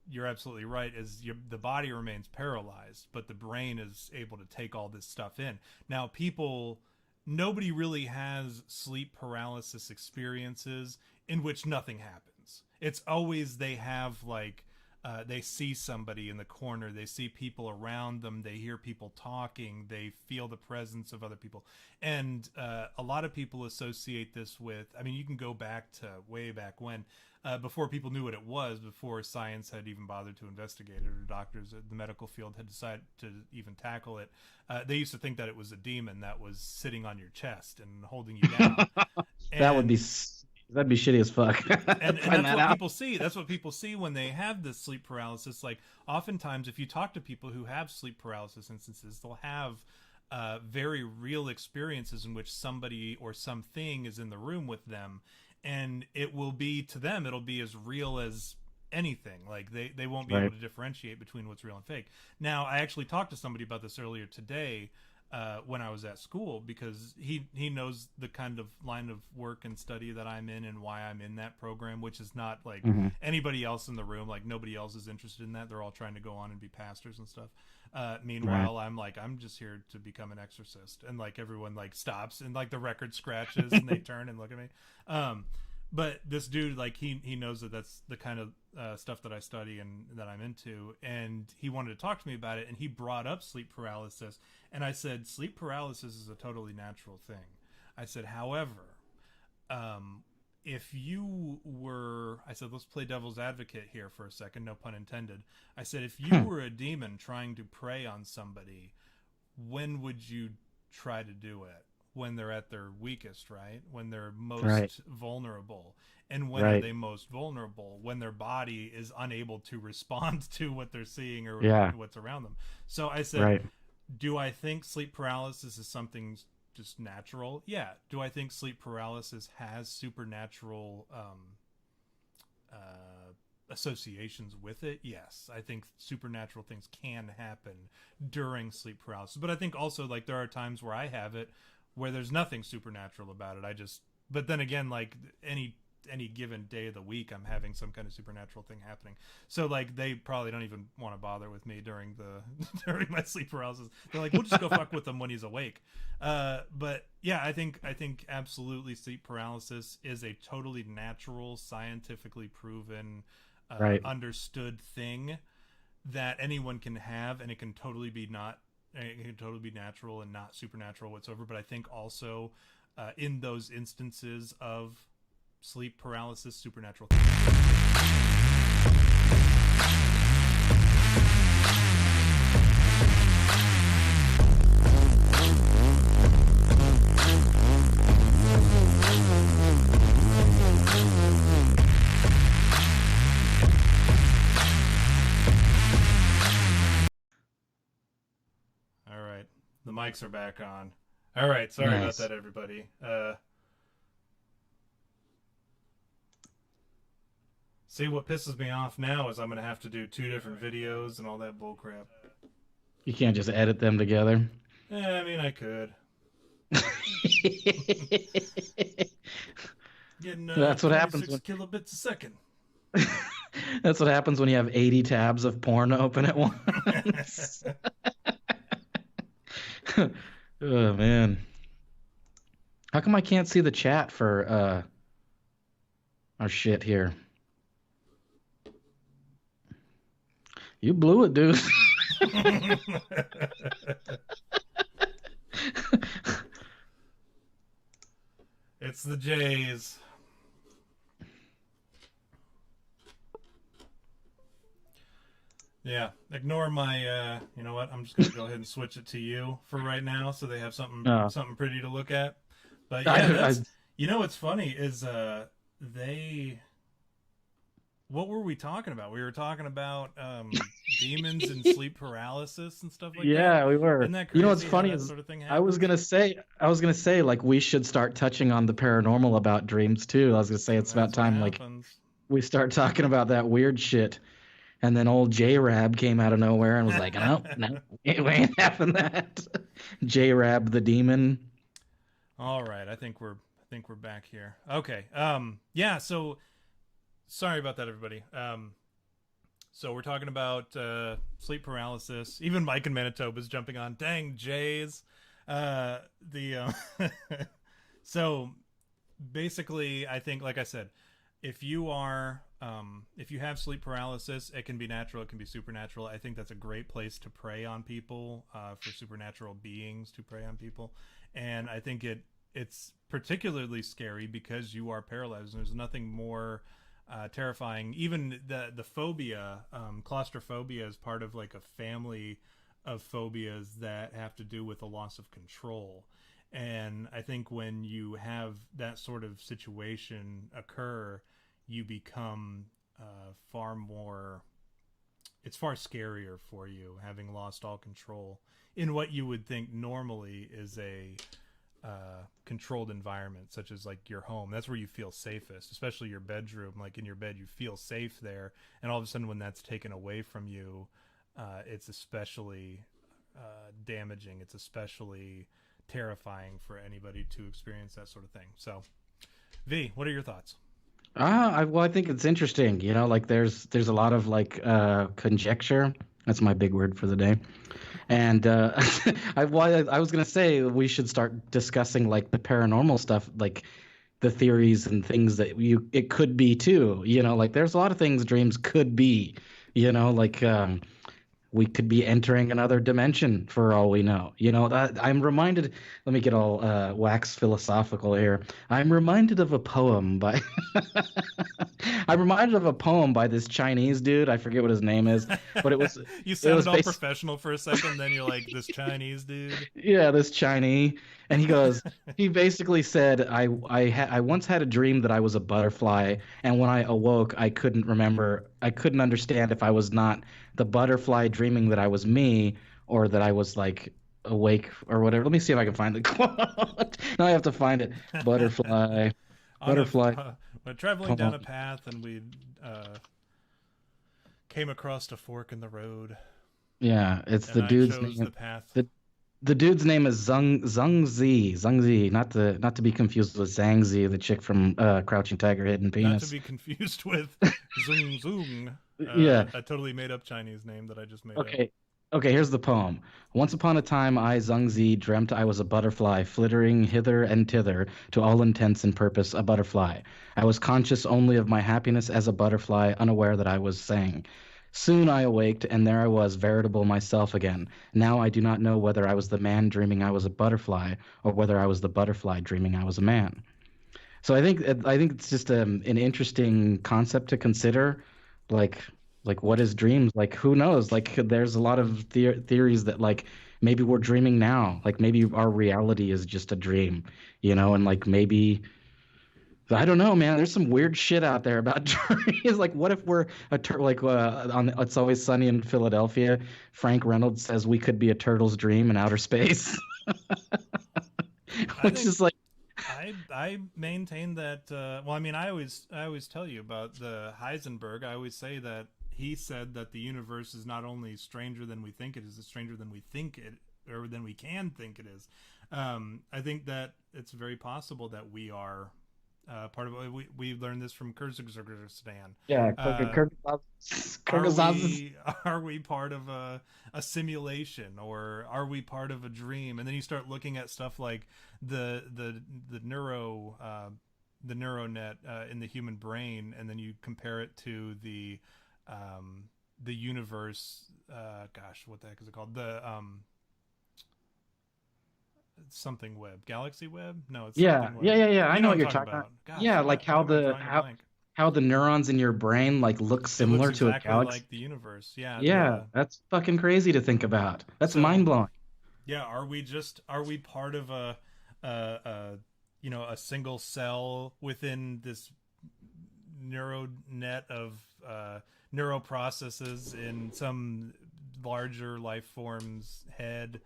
S2: you're absolutely right, is the body remains paralyzed, but the brain is able to take all this stuff in. Now people, nobody really has sleep paralysis experiences in which nothing happens. It's always they have like they see somebody in the corner, they see people around them, they hear people talking, they feel the presence of other people. And a lot of people associate this with, I mean, you can go back to way back when, before people knew what it was, before science had even bothered to investigate it, or doctors at the medical field had decided to even tackle it. They used to think that it was a demon that was sitting on your chest and holding you down.
S1: That would be
S2: And
S1: that'd be shitty as fuck.
S2: and
S1: Find
S2: that's
S1: that
S2: what
S1: out.
S2: people see. That's what people see when they have this sleep paralysis. Like oftentimes if you talk to people who have sleep paralysis instances, they'll have very real experiences in which somebody or something is in the room with them, and it will be, to them it'll be as real as anything. Like they won't be
S1: Right.
S2: able to differentiate between what's real and fake. Now, I actually talked to somebody about this earlier today when I was at school, because he knows the kind of line of work and study that I'm in and why I'm in that program, which is not like
S1: Mm-hmm.
S2: anybody else in the room. Like nobody else is interested in that. They're all trying to go on and be pastors and stuff.
S1: Right.
S2: Meanwhile, I'm like, I'm just here to become an exorcist, and like everyone like stops and like the record scratches and they turn and look at me. Um, but this dude, like he knows that that's the kind of stuff that I study and that I'm into, and he wanted to talk to me about it, and he brought up sleep paralysis, and I said sleep paralysis is a totally natural thing. I said, however, um, if you were, I said, let's play devil's advocate here for a second, no pun intended. I said, if you
S1: Hmm.
S2: were a demon trying to prey on somebody, when would you try to do it? When they're at their weakest, right? When they're
S1: Right.
S2: most vulnerable. And when are
S1: Right.
S2: they most vulnerable? When their body is unable to respond to what they're seeing or
S1: Yeah.
S2: what's around them. So I said,
S1: Right.
S2: do I think sleep paralysis is something just natural? Yeah. Do I think sleep paralysis has supernatural associations with it? Yes. I think supernatural things can happen during sleep paralysis. But I think also, like, there are times where I have it where there's nothing supernatural about it. I just, but then again, like any given day of the week, I'm having some kind of supernatural thing happening. So like they probably don't even want to bother with me during the during my sleep paralysis. They're like, we'll just go fuck with him when he's awake. But yeah, I think absolutely sleep paralysis is a totally natural, scientifically proven,
S1: Right.
S2: understood thing that anyone can have, and it can totally be not. It can totally be natural and not supernatural whatsoever. But I think also in those instances of sleep paralysis, supernatural. All right, the mics are back on. All right, sorry about
S1: Nice.
S2: that, everybody. See, what pisses me off now is I'm gonna have to do 2 different videos and all that bullcrap.
S1: You can't just edit them together.
S2: I mean, I could. Getting
S1: That's what happens
S2: 26
S1: when
S2: kilobits a second.
S1: that's what happens when you have 80 tabs of porn open at once. Oh man. How come I can't see the chat for our shit here? You blew it, dude.
S2: It's the Jays. Yeah, ignore my. You know what? I'm just gonna go ahead and switch it to you for right now, so they have
S1: Oh.
S2: something pretty to look at. But
S1: I,
S2: yeah,
S1: I,
S2: that's. You know what's funny is they. What were we talking about? We were talking about demons and sleep paralysis and stuff like that.
S1: yeah, we
S2: Isn't
S1: were.
S2: that
S1: You know what's
S2: crazy how
S1: funny
S2: that
S1: is
S2: sort of thing
S1: I was
S2: happens?
S1: gonna say I was gonna say like we should start touching on the paranormal about dreams too. I was gonna say it's about
S2: That's what
S1: time like
S2: happens.
S1: we start talking about that weird shit. And then old J Rab came out of nowhere and was like, no, no, we ain't having that. J Rab the demon.
S2: All right, I think we're back here. Okay. Yeah, so sorry about that, everybody. So we're talking about sleep paralysis. Even Mike in Manitoba is jumping on. Dang Jays. The so basically, I think, like I said, if you are if you have sleep paralysis, it can be natural, it can be supernatural. I think that's a great place to prey on people, for supernatural beings to prey on people, and I think it's particularly scary because you are paralyzed. And there's nothing more terrifying. Even the phobia, claustrophobia, is part of like a family of phobias that have to do with a loss of control. And I think when you have that sort of situation occur, you become far more. It's far scarier for you having lost all control in what you would think normally is controlled environment, such as like your home. That's where you feel safest, especially your bedroom. Like in your bed, you feel safe there, and all of a sudden, when that's taken away from you, it's especially damaging. It's especially terrifying for anybody to experience that sort of thing. So, V, what are your thoughts?
S1: Well, I think it's interesting. Like there's a lot of like conjecture. That's my big word for the day. And I was gonna say we should start discussing like the paranormal stuff, like the theories and things that it could be too. Like there's a lot of things dreams could be. Like we could be entering another dimension for all we know. I'm reminded. Let me get all wax philosophical here. I'm reminded of a poem by. I'm reminded of a poem by this Chinese dude. I forget what his name is, but it was
S2: You
S1: it was
S2: sounded all
S1: based.
S2: professional for a second, then you're like this Chinese dude.
S1: Yeah, this Chinese, and he basically said, I once had a dream that I was a butterfly, and when I awoke, I couldn't understand if I was not the butterfly dreaming that I was me, or that I was like awake or whatever. Let me see if I can find the quote. Now I have to find it. Butterfly,
S2: On a
S1: butterfly
S2: We're traveling down
S1: poem.
S2: a path, and we came across a fork in the road,
S1: Yeah, it's
S2: and
S1: the
S2: I
S1: dude's
S2: chose
S1: name.
S2: the path.
S1: The dude's name is Zhang Zi, not to be confused with Zhang Zi, the chick from Crouching Tiger, Hidden
S2: Not to
S1: Penis.
S2: be confused with Zung Zung,
S1: Yeah.
S2: a totally made up Chinese name that I just made up.
S1: Okay. Okay, here's the poem. Once upon a time, I, Zhang Zi, dreamt I was a butterfly, flittering hither and thither, to all intents and purpose, a butterfly. I was conscious only of my happiness as a butterfly, unaware that I was sang. Soon I awaked, and there I was, veritable myself again. Now I do not know whether I was the man dreaming I was a butterfly, or whether I was the butterfly dreaming I was a man. So I think it's just an interesting concept to consider, like what is dreams? Like who knows? Like there's a lot of theories that like maybe we're dreaming now. Like maybe our reality is just a dream, and like maybe I don't know, man. There's some weird shit out there about dreams. Like what if we're like on It's Always Sunny in Philadelphia? Frank Reynolds says we could be a turtle's dream in outer space,
S2: I
S1: which
S2: think
S1: is like.
S2: I maintain that. Well, I mean, I always tell you about the Heisenberg. I always say that he said that the universe is not only stranger than we think it is, it's stranger than we think it, or than we can think it is. I think that it's very possible that we are part of. We learned this from Kyrgyzstan.
S1: Yeah,
S2: Uh, are
S1: Kyrgyzstan.
S2: we are we part of a simulation, or are we part of a dream? And then you start looking at stuff like the the the neuro the neuronet in the human brain, and then you compare it to the universe. Gosh, what the heck is it called? The something web, galaxy web? No, it's
S1: Yeah,
S2: something
S1: yeah,
S2: web.
S1: yeah, yeah. I
S2: You
S1: know
S2: know what
S1: what
S2: I'm
S1: you're
S2: talking
S1: talking about.
S2: about. Gosh,
S1: Yeah,
S2: why
S1: like
S2: why am I drawing a blank?
S1: how the neurons in your brain like look
S2: It looks
S1: similar to a
S2: exactly
S1: galaxy.
S2: like the universe. Yeah,
S1: Yeah,
S2: the
S1: that's fucking crazy to think about. That's
S2: so
S1: mind blowing.
S2: yeah, are we part of a a single cell within this neural net of neural processes in some larger life form's head?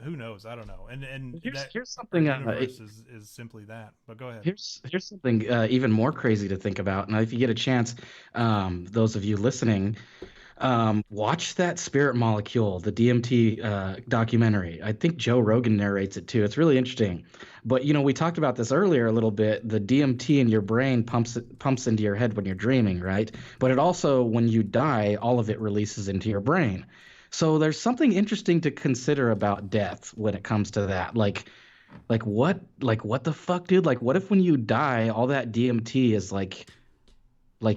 S2: Who knows? I don't know. And
S1: Here's
S2: that
S1: here's
S2: our
S1: something
S2: universe is simply that. But go ahead.
S1: here's something even more crazy to think about. Now, if you get a chance, those of you listening, watch that Spirit Molecule, the DMT documentary. I think Joe Rogan narrates it too. It's really interesting. But we talked about this earlier a little bit. The DMT in your brain pumps into your head when you're dreaming, right? But it also, when you die, all of it releases into your brain. So there's something interesting to consider about death when it comes to that. Like what the fuck, dude? Like what if when you die, all that DMT is like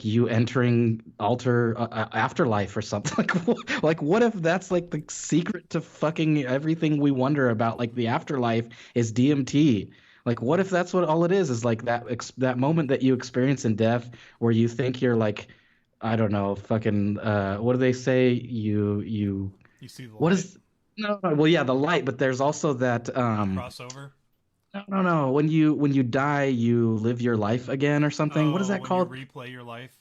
S1: you entering alter afterlife or something like what if that's like the secret to fucking everything we wonder about, like the afterlife is DMT? Like what if that's what all it is like that moment that you experience in death where you think you're like, I don't know, fucking what do they say, you
S2: You see the
S1: what
S2: light,
S1: is no, well, yeah, the light, but there's also that
S2: the crossover.
S1: no, when you die you live your life again or something. What is
S2: Oh,
S1: that
S2: when you
S1: called?
S2: replay your life.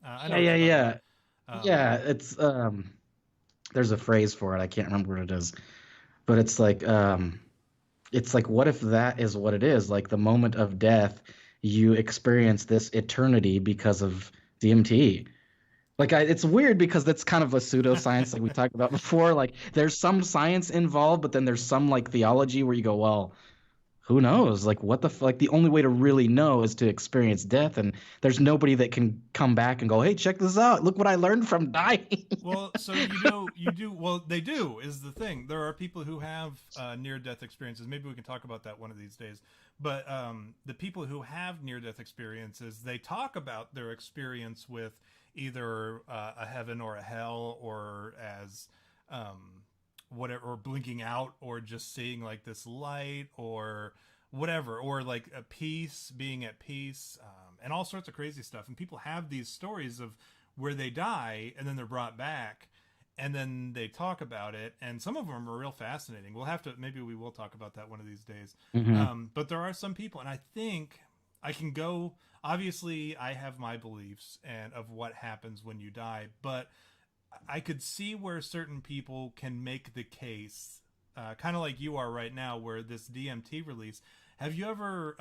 S2: I know
S1: Yeah,
S2: what
S1: yeah,
S2: you're talking about.
S1: yeah.
S2: Um,
S1: Yeah, it's there's a phrase for it. I can't remember what it is. But it's like it's like, what if that is what it is? Like the moment of death, you experience this eternity because of DMT. Like it's weird because that's kind of a pseudoscience, like we talked about before. Like there's some science involved, but then there's some like theology where you go, well, who knows? Like what the like the only way to really know is to experience death, and there's nobody that can come back and go, hey, check this out. Look what I learned from dying.
S2: Well, so you know, you do. Well, they do is the thing. There are people who have near-death experiences. Maybe we can talk about that one of these days. But the people who have near-death experiences, they talk about their experience with either a heaven or a hell, or as whatever, or blinking out, or just seeing like this light, or whatever, or like a peace, being at peace, and all sorts of crazy stuff. And people have these stories of where they die and then they're brought back and then they talk about it, and some of them are real fascinating. We'll have to, maybe we will talk about that one of these days.
S1: Hmm.
S2: But there are some people, and I think I can go, obviously I have my beliefs and of what happens when you die, but I could see where certain people can make the case, kind of like you are right now, where this DMT release. Have you ever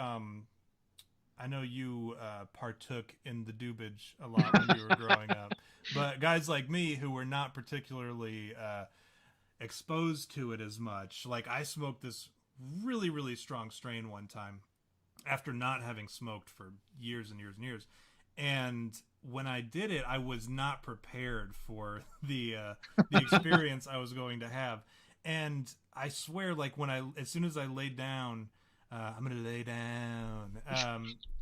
S2: I know you partook in the dubage a lot when you were growing up, but guys like me who were not particularly exposed to it as much, like I smoked this really, really strong strain one time after not having smoked for years and years and years. And when I did it, I was not prepared for the experience I was going to have. And I swear, like as soon as I laid down, I'm gonna lay down.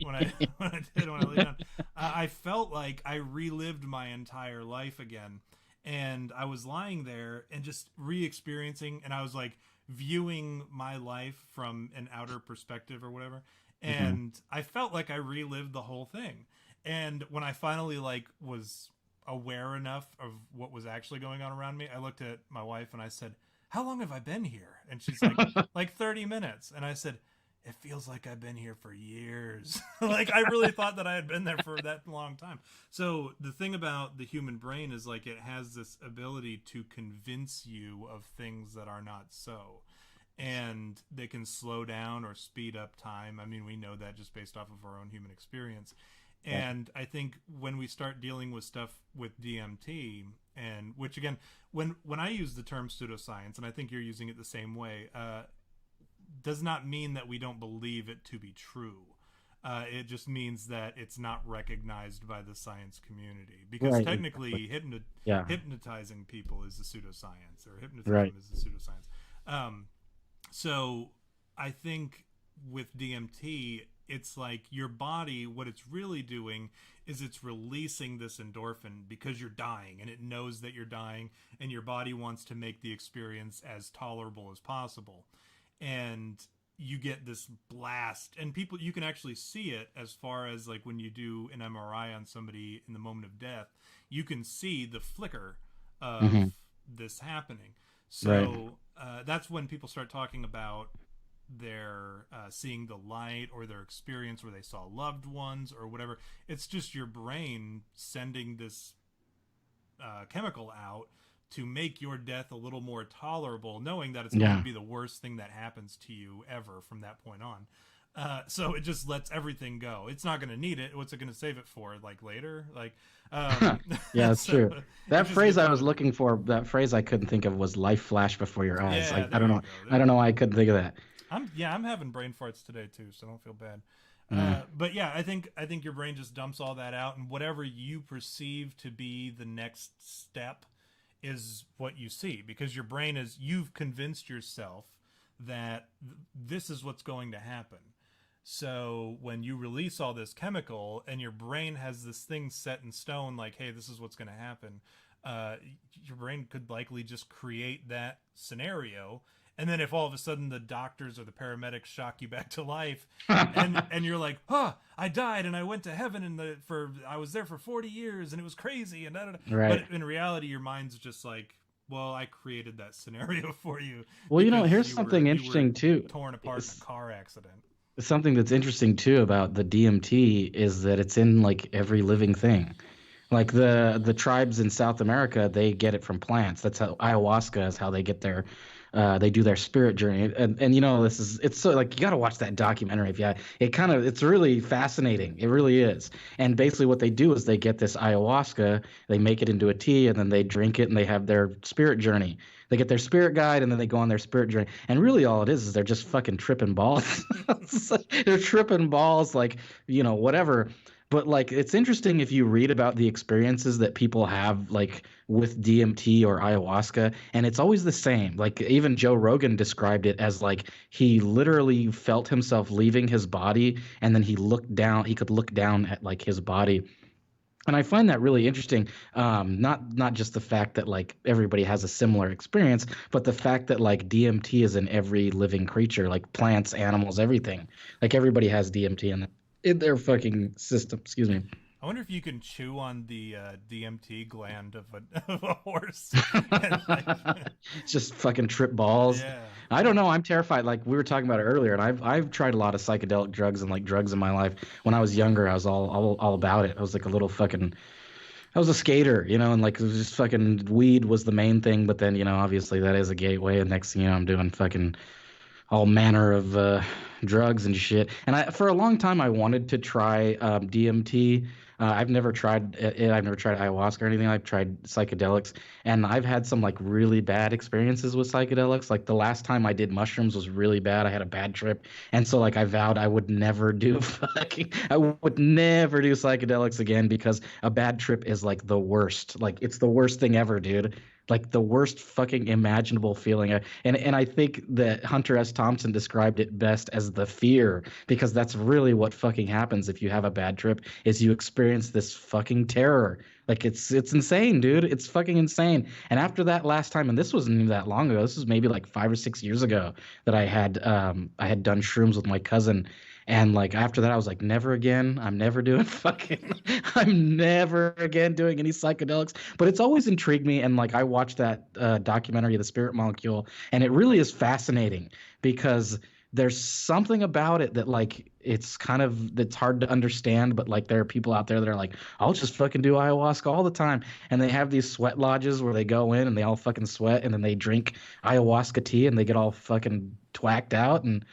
S2: When I when I lay down, I felt like I relived my entire life again, and I was lying there and just re-experiencing, and I was like viewing my life from an outer perspective or whatever,
S1: Hmm.
S2: and I felt like I relived the whole thing. And when I finally like was aware enough of what was actually going on around me, I looked at my wife and I said, "How long have I been here?" And she's like 30 minutes. And I said, "It feels like I've been here for years." Like I really thought that I had been there for that long time. So the thing about the human brain is like it has this ability to convince you of things that are not so. And they can slow down or speed up time. I mean, we know that just based off of our own human experience.
S1: Yeah.
S2: And I think when we start dealing with stuff with DMT, and which again, when I use the term pseudoscience, and I think you're using it the same way, does not mean that we don't believe it to be true. It just means that it's not recognized by the science community, because
S1: Right.
S2: technically
S1: Exactly. Yeah.
S2: hypnotizing people is a pseudoscience, or hypnotism
S1: Right.
S2: is a pseudoscience. Um, so I think with DMT, it's like your body, what it's really doing is it's releasing this endorphin because you're dying, and it knows that you're dying, and your body wants to make the experience as tolerable as possible. And you get this blast, and people, you can actually see it as far as like when you do an MRI on somebody in the moment of death, you can see the flicker of
S1: Hmm.
S2: this happening.
S1: Right.
S2: So that's when people start talking about their seeing the light, or their experience where they saw loved ones or whatever. It's just your brain sending this chemical out to make your death a little more tolerable, knowing that it's going to
S1: Yeah.
S2: be the worst thing that happens to you ever from that point on. So it just lets everything go. It's not going to need it. What's it going to save it for? Like later? Like,
S1: Yeah, that's
S2: so
S1: true.
S2: it
S1: That
S2: just
S1: phrase
S2: gets
S1: I
S2: rid of
S1: was
S2: it.
S1: looking for, that phrase I couldn't think of was life flash before your eyes.
S2: Yeah,
S1: I
S2: there
S1: don't
S2: you
S1: know.
S2: go.
S1: I
S2: There
S1: don't
S2: you
S1: know
S2: go.
S1: why I couldn't think of that.
S2: I'm having brain farts today too, so don't feel bad.
S1: Uh,
S2: But yeah, I think your brain just dumps all that out, and whatever you perceive to be the next step is what you see, because your brain is, you've convinced yourself that this is what's going to happen. So when you release all this chemical and your brain has this thing set in stone, like, hey, this is what's going to happen, uh, your brain could likely just create that scenario. And then if all of a sudden the doctors or the paramedics shock you back to life, and you're like, huh, I died and I went to heaven, and I was there for 40 years and it was crazy, and da, da, da.
S1: right.
S2: But in reality, your mind's just like, well, I created that scenario for you
S1: Well,
S2: because
S1: here's
S2: you were
S1: something
S2: you were
S1: interesting too.
S2: torn apart in a
S1: It's,
S2: car accident.
S1: something that's interesting too about the DMT is that it's in like every living thing. Like the tribes in South America, they get it from plants. That's how ayahuasca is how they get their they do their spirit journey. And you know, this is it's so like you got to watch that documentary if you it kind of it's really fascinating. It really is. And basically what they do is they get this ayahuasca, they make it into a tea and then they drink it and they have their spirit journey. They get their spirit guide and then they go on their spirit journey. And really all it is they're just fucking tripping balls. They're tripping balls like, you know, whatever. But like it's interesting if you read about the experiences that people have like with DMT or ayahuasca, and it's always the same. Like even Joe Rogan described it as like he literally felt himself leaving his body, and then he looked down. He could look down at like his body, and I find that really interesting. Not just the fact that like everybody has a similar experience, but the fact that like DMT is in every living creature, like plants, animals, everything. Like everybody has DMT in their fucking system. Excuse me.
S2: I wonder if you can chew on the DMT gland of a, of a horse. And, like,
S1: Just fucking trip balls.
S2: yeah.
S1: I don't know. I'm terrified. Like we were talking about it earlier, and I've tried a lot of psychedelic drugs and like drugs in my life. When I was younger, I was all about it. I was like a little fucking. I was a skater, you know, and like it was just fucking weed was the main thing. But then you know, obviously that is a gateway. And next thing you know, I'm doing fucking all manner of drugs and shit. And for a long time, I wanted to try DMT. I've never tried it. I've never tried ayahuasca or anything. I've tried psychedelics, and I've had some like really bad experiences with psychedelics. Like the last time I did mushrooms was really bad. I had a bad trip, and so like I vowed I would never do I would never do psychedelics again because a bad trip is like the worst. Like it's the worst thing ever, dude, like the worst fucking imaginable feeling. And I think that Hunter S. Thompson described it best as the fear, because that's really what fucking happens if you have a bad trip is you experience this fucking terror. Like it's insane, dude. It's fucking insane. And after that last time, and this wasn't even that long ago. This was maybe like 5 or 6 years ago that I had done shrooms with my cousin. And like after that, I was like, never again. I'm never doing fucking. I'm never again doing any psychedelics. But it's always intrigued me. And like I watched that documentary, The Spirit Molecule, and it really is fascinating because there's something about it that like it's kind of it's hard to understand. But like there are people out there that are like, I'll just fucking do ayahuasca all the time, and they have these sweat lodges where they go in and they all fucking sweat, and then they drink ayahuasca tea and they get all fucking twacked out and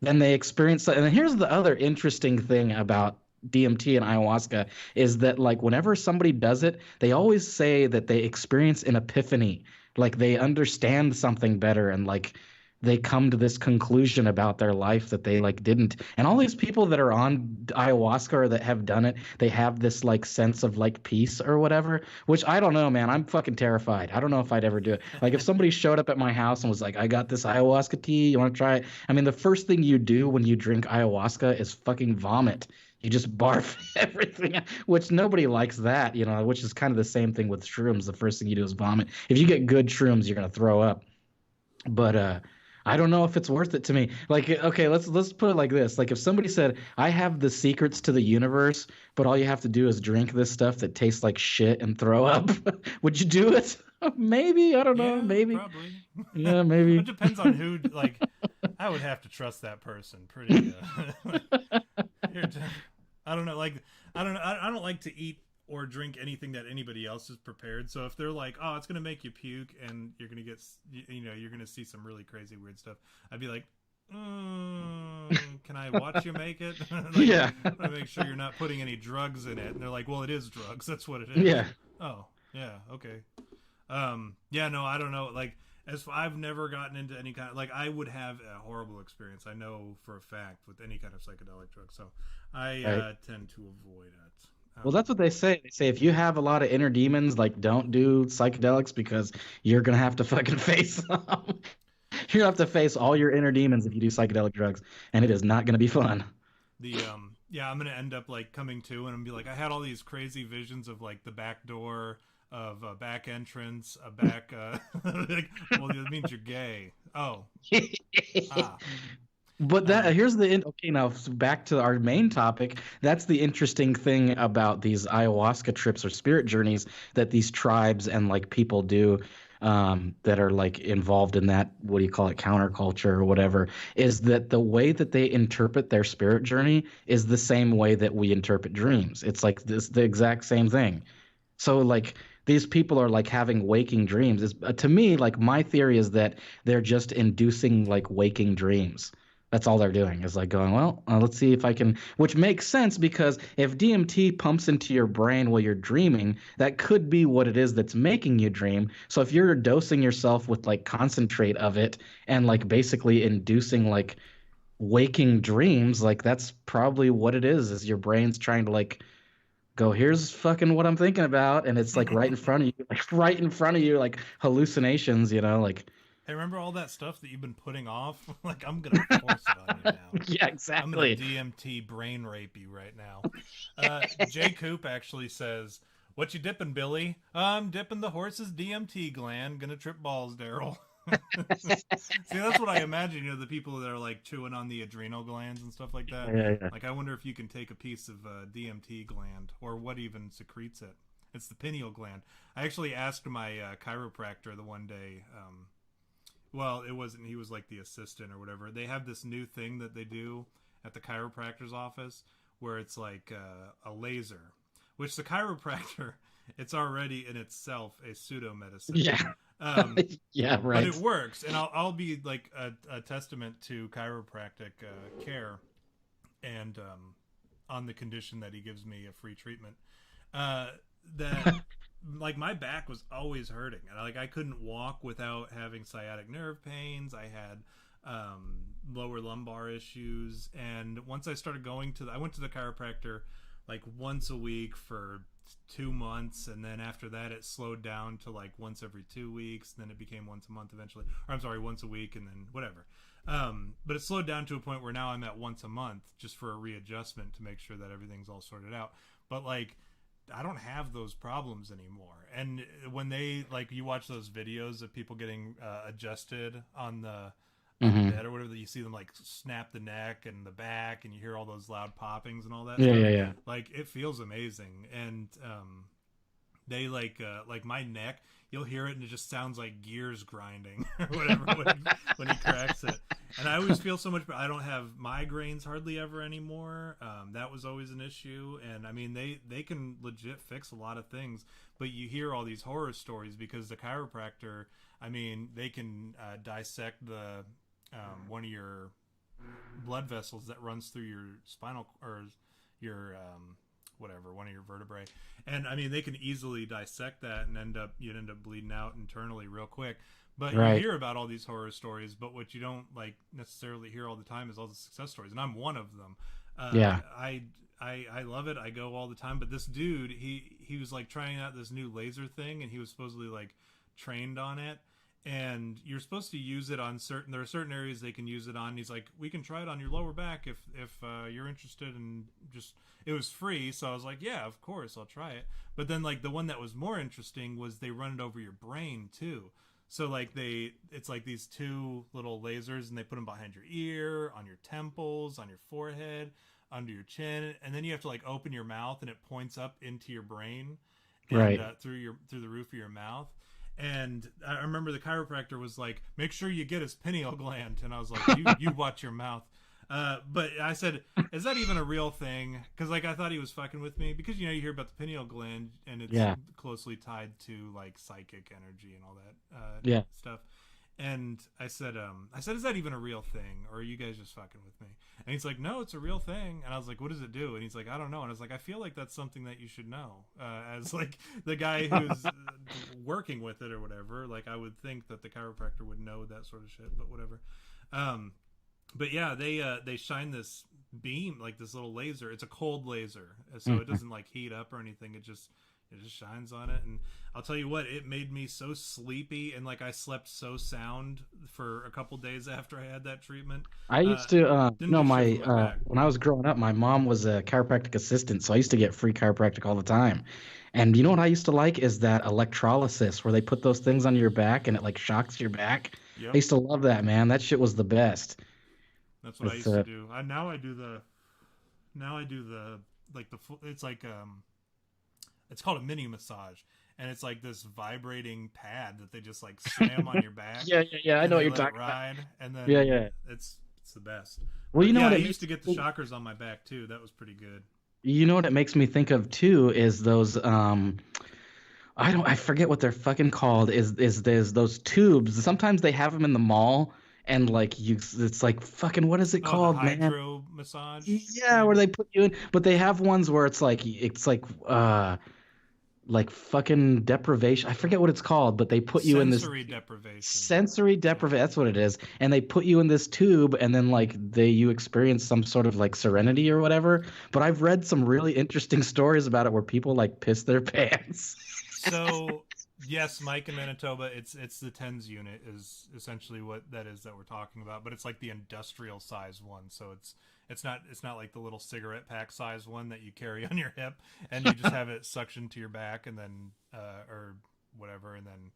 S1: then they experience that. And then here's the other interesting thing about DMT and ayahuasca is that like whenever somebody does it, they always say that they experience an epiphany, like they understand something better and like they come to this conclusion about their life that they like didn't. And all these people that are on ayahuasca or that have done it, they have this like sense of like peace or whatever, which I don't know, man. I'm fucking terrified. I don't know if I'd ever do it. Like if somebody showed up at my house and was like, I got this ayahuasca tea, you want to try it? I mean, the first thing you do when you drink ayahuasca is fucking vomit. You just barf everything, which nobody likes that, you know, which is kind of the same thing with shrooms. The first thing you do is vomit. If you get good shrooms, you're gonna throw up. But I don't know if it's worth it to me. Like, okay, let's put it like this. Like, if somebody said, "I have the secrets to the universe, but all you have to do is drink this stuff that tastes like shit and throw up," would you do it? Maybe. I don't know.
S2: Yeah,
S1: Maybe.
S2: probably.
S1: Yeah, maybe.
S2: It depends on who. Like, I would have to trust that person pretty. Here, I don't know. Like, I don't know. I don't like to eat or drink anything that anybody else has prepared. So if they're like, "Oh, it's gonna make you puke," and you're gonna get, you know, you're gonna see some really crazy weird stuff, I'd be like, "Can I watch you make it?" Like,
S1: Yeah.
S2: I make sure you're not putting any drugs in it. And they're like, "Well, it is drugs. That's what it is."
S1: Yeah.
S2: Oh, yeah. Okay. Yeah. No, I don't know. Like, I've never gotten into any kind of, like, I would have a horrible experience. I know for a fact with any kind of psychedelic drug. So I
S1: Right.
S2: tend to avoid it.
S1: Well, that's what they say. They say if you have a lot of inner demons, like don't do psychedelics because you're gonna have to fucking face them. You're gonna have to face all your inner demons if you do psychedelic drugs, and it is not gonna be fun.
S2: The yeah, I'm gonna end up like coming to and I'm be like, I had all these crazy visions of like the back door, of a back entrance, a back like, well, that means you're gay. Oh. Ah.
S1: But
S2: Um
S1: that here's the okay, now back to our main topic. That's the interesting thing about these ayahuasca trips or spirit journeys that these tribes and like people do, that are like involved in that, what do you call it, counterculture or whatever, is that the way that they interpret their spirit journey is the same way that we interpret dreams. It's like this the exact same thing. So like these people are like having waking dreams. To me, like my theory is that they're just inducing like waking dreams. That's all they're doing is like going, well, let's see if I can, which makes sense because if DMT pumps into your brain while you're dreaming, that could be what it is that's making you dream. So if you're dosing yourself with like concentrate of it and like basically inducing like waking dreams, like that's probably what it is your brain's trying to like go, here's fucking what I'm thinking about, and it's like right in front of you, like right in front of you, like hallucinations, like
S2: Hey, remember all that stuff that you've been putting off? Like, I'm gonna force it on you now.
S1: yeah,
S2: I'm gonna
S1: exactly.
S2: DMT brain rape you right now. Jay Coop actually says, "What you dipping, Billy? I'm dipping the horse's DMT gland. Gonna trip balls, Daryl." See, that's what I imagine. The people that are like chewing on the adrenal glands and stuff like that.
S1: Yeah, yeah.
S2: Like, I wonder if you can take a piece of DMT gland or what even secretes it. It's the pineal gland. I actually asked my chiropractor the one day. Well, it wasn't. He was like the assistant or whatever. They have this new thing that they do at the chiropractor's office where it's like a laser, which the chiropractor, it's already in itself a pseudo medicine.
S1: Yeah.
S2: Um,
S1: Yeah,
S2: but
S1: right.
S2: it works, and I'll be like a testament to chiropractic care, and on the condition that he gives me a free treatment. Uh, that like my back was always hurting, and like I couldn't walk without having sciatic nerve pains. I had lower lumbar issues, and once I started going to I went to the chiropractor like once a week for 2 months, and then after that it slowed down to like once every 2 weeks, and then it became once a month eventually, or I'm sorry, once a week, and then whatever. But it slowed down to a point where now I'm at once a month just for a readjustment to make sure that everything's all sorted out. But like I don't have those problems anymore. And when they like you watch those videos of people getting adjusted on the
S1: Hmm.
S2: bed or whatever, that you see them like snap the neck and the back, and you hear all those loud poppings and all that
S1: Yeah,
S2: stuff.
S1: yeah, yeah.
S2: Like it feels amazing. And they like my neck, you'll hear it and it just sounds like gears grinding or whatever when he cracks it. And I always feel so much better. I don't have migraines hardly ever anymore. That was always an issue. And I mean, they can legit fix a lot of things, but you hear all these horror stories because the chiropractor, I mean, they can dissect the one of your blood vessels that runs through your spinal or your whatever, one of your vertebrae. And I mean, they can easily dissect that and you'd end up bleeding out internally real quick. But you
S1: Right.
S2: hear about all these horror stories, but what you don't like necessarily hear all the time is all the success stories, and I'm one of them.
S1: Yeah.
S2: I love it. I go all the time. But this dude, he was like trying out this new laser thing, and he was supposedly like trained on it. And you're supposed to use it on certain. There are certain areas they can use it on. And he's like, we can try it on your lower back if you're interested. And just it was free, so I was like, yeah, of course, I'll try it. But then like the one that was more interesting was they run it over your brain too. So like it's like these two little lasers, and they put them behind your ear, on your temples, on your forehead, under your chin, and then you have to like open your mouth, and it points up into your brain, and
S1: Right.
S2: through the roof of your mouth. And I remember the chiropractor was like, "Make sure you get his pineal gland," and I was like, "You watch your mouth." But I said, "Is that even a real thing?" Because like I thought he was fucking with me, because you hear about the pineal gland and it's
S1: Yeah.
S2: closely tied to like psychic energy and all that
S1: Yeah.
S2: stuff. And I said, "Is that even a real thing, or are you guys just fucking with me?" And he's like, "No, it's a real thing." And I was like, "What does it do?" And he's like, "I don't know." And I was like, "I feel like that's something that you should know, as like the guy who's working with it or whatever. Like I would think that the chiropractor would know that sort of shit, but whatever." Um, but yeah, they shine this beam, like this little laser. It's a cold laser, so it
S1: Mhm.
S2: doesn't like heat up or anything. It just shines on it, and I'll tell you what, it made me so sleepy, and like I slept so sound for a couple days after I had that treatment.
S1: I
S2: Uh,
S1: used to,
S2: didn't do shit for
S1: my,
S2: my back.
S1: when I was growing up, my mom was a chiropractic assistant, so I used to get free chiropractic all the time. And you know what I used to like is that electrolysis where they put those things on your back and it like shocks your back. I
S2: Yep,
S1: used to love that, man. That shit was the best.
S2: that's what I
S1: It's
S2: used to do. Now I do the like it's like it's called a mini massage, and it's like this vibrating pad that they just like slam on your back,
S1: yeah, yeah, yeah. I
S2: and
S1: know what
S2: they
S1: you're
S2: let it
S1: talking about.
S2: ride, and
S1: Yeah,
S2: then
S1: yeah.
S2: it's the best.
S1: Well, you
S2: But
S1: know
S2: yeah,
S1: what
S2: I
S1: it
S2: used
S1: makes
S2: to get the shockers on my back too. That was pretty good.
S1: you know what it makes me think of too is those I forget what they're fucking called. Is there's those tubes? Sometimes they have them in the mall, and like it's like fucking what is it
S2: Oh, the
S1: called, man?
S2: hydro massage
S1: Yeah, where
S2: thing.
S1: they put you in, but they have ones where it's like fucking deprivation. I forget what it's called, but they put you in this
S2: Sensory deprivation.
S1: sensory
S2: Yeah.
S1: deprivation. That's what it is. And they put you in this tube, and then like you experience some sort of like serenity or whatever. But I've read some really interesting stories about it where people like piss their pants.
S2: So yes, Mike in Manitoba, it's the tens unit is essentially what that is that we're talking about, but it's like the industrial size one. So it's not like the little cigarette pack size one that you carry on your hip and you just have it suction to your back and then or whatever, and then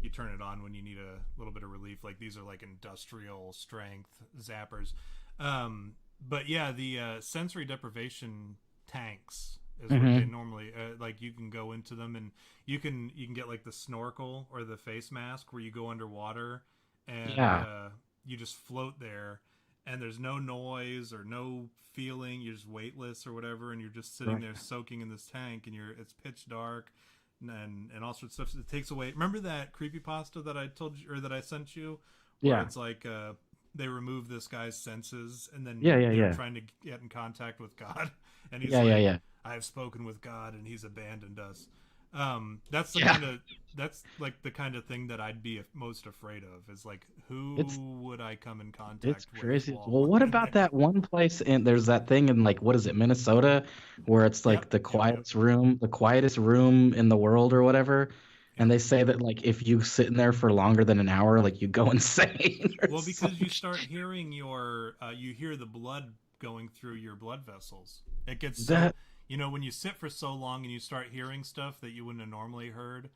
S2: you turn it on when you need a little bit of relief. Like these are like industrial strength zappers. But yeah, the sensory deprivation tanks is what they
S1: Hmm.
S2: normally like. You can go into them and you can get like the snorkel or the face mask where you go underwater and
S1: Yeah.
S2: you just float there and there's no noise or no feeling. You're just weightless or whatever, and you're just sitting
S1: Right.
S2: there soaking in this tank, and it's pitch dark and all sorts of stuff. It takes away. Remember that creepy pasta that I told you or that I sent you, where
S1: Yeah.
S2: it's like they remove this guy's senses, and
S1: Yeah.
S2: then
S1: Yeah.
S2: they're
S1: Yeah.
S2: trying to get in contact with God, and he's
S1: Yeah. Yeah.
S2: like,
S1: Yeah.
S2: "I have spoken with God, and He's abandoned us." That's the
S1: Yeah.
S2: kind of that's like the kind of thing that I'd be most afraid of. Is like,
S1: It's
S2: who would I come in
S1: It's
S2: contact with
S1: crazy.
S2: while
S1: Well,
S2: I'm
S1: what
S2: in
S1: about
S2: there?
S1: that one place and there's that thing in like what is it, Minnesota, where it's
S2: Yep,
S1: like
S2: yep, yep,
S1: the quietest room in the world or whatever. And
S2: yep.
S1: they say that like if you sit in there for longer than an hour, like you go insane or
S2: Well, because you
S1: something.
S2: start hearing you hear the blood going through your blood vessels. It gets so,
S1: That
S2: when you sit for so long and you start hearing stuff that you wouldn't have normally heard,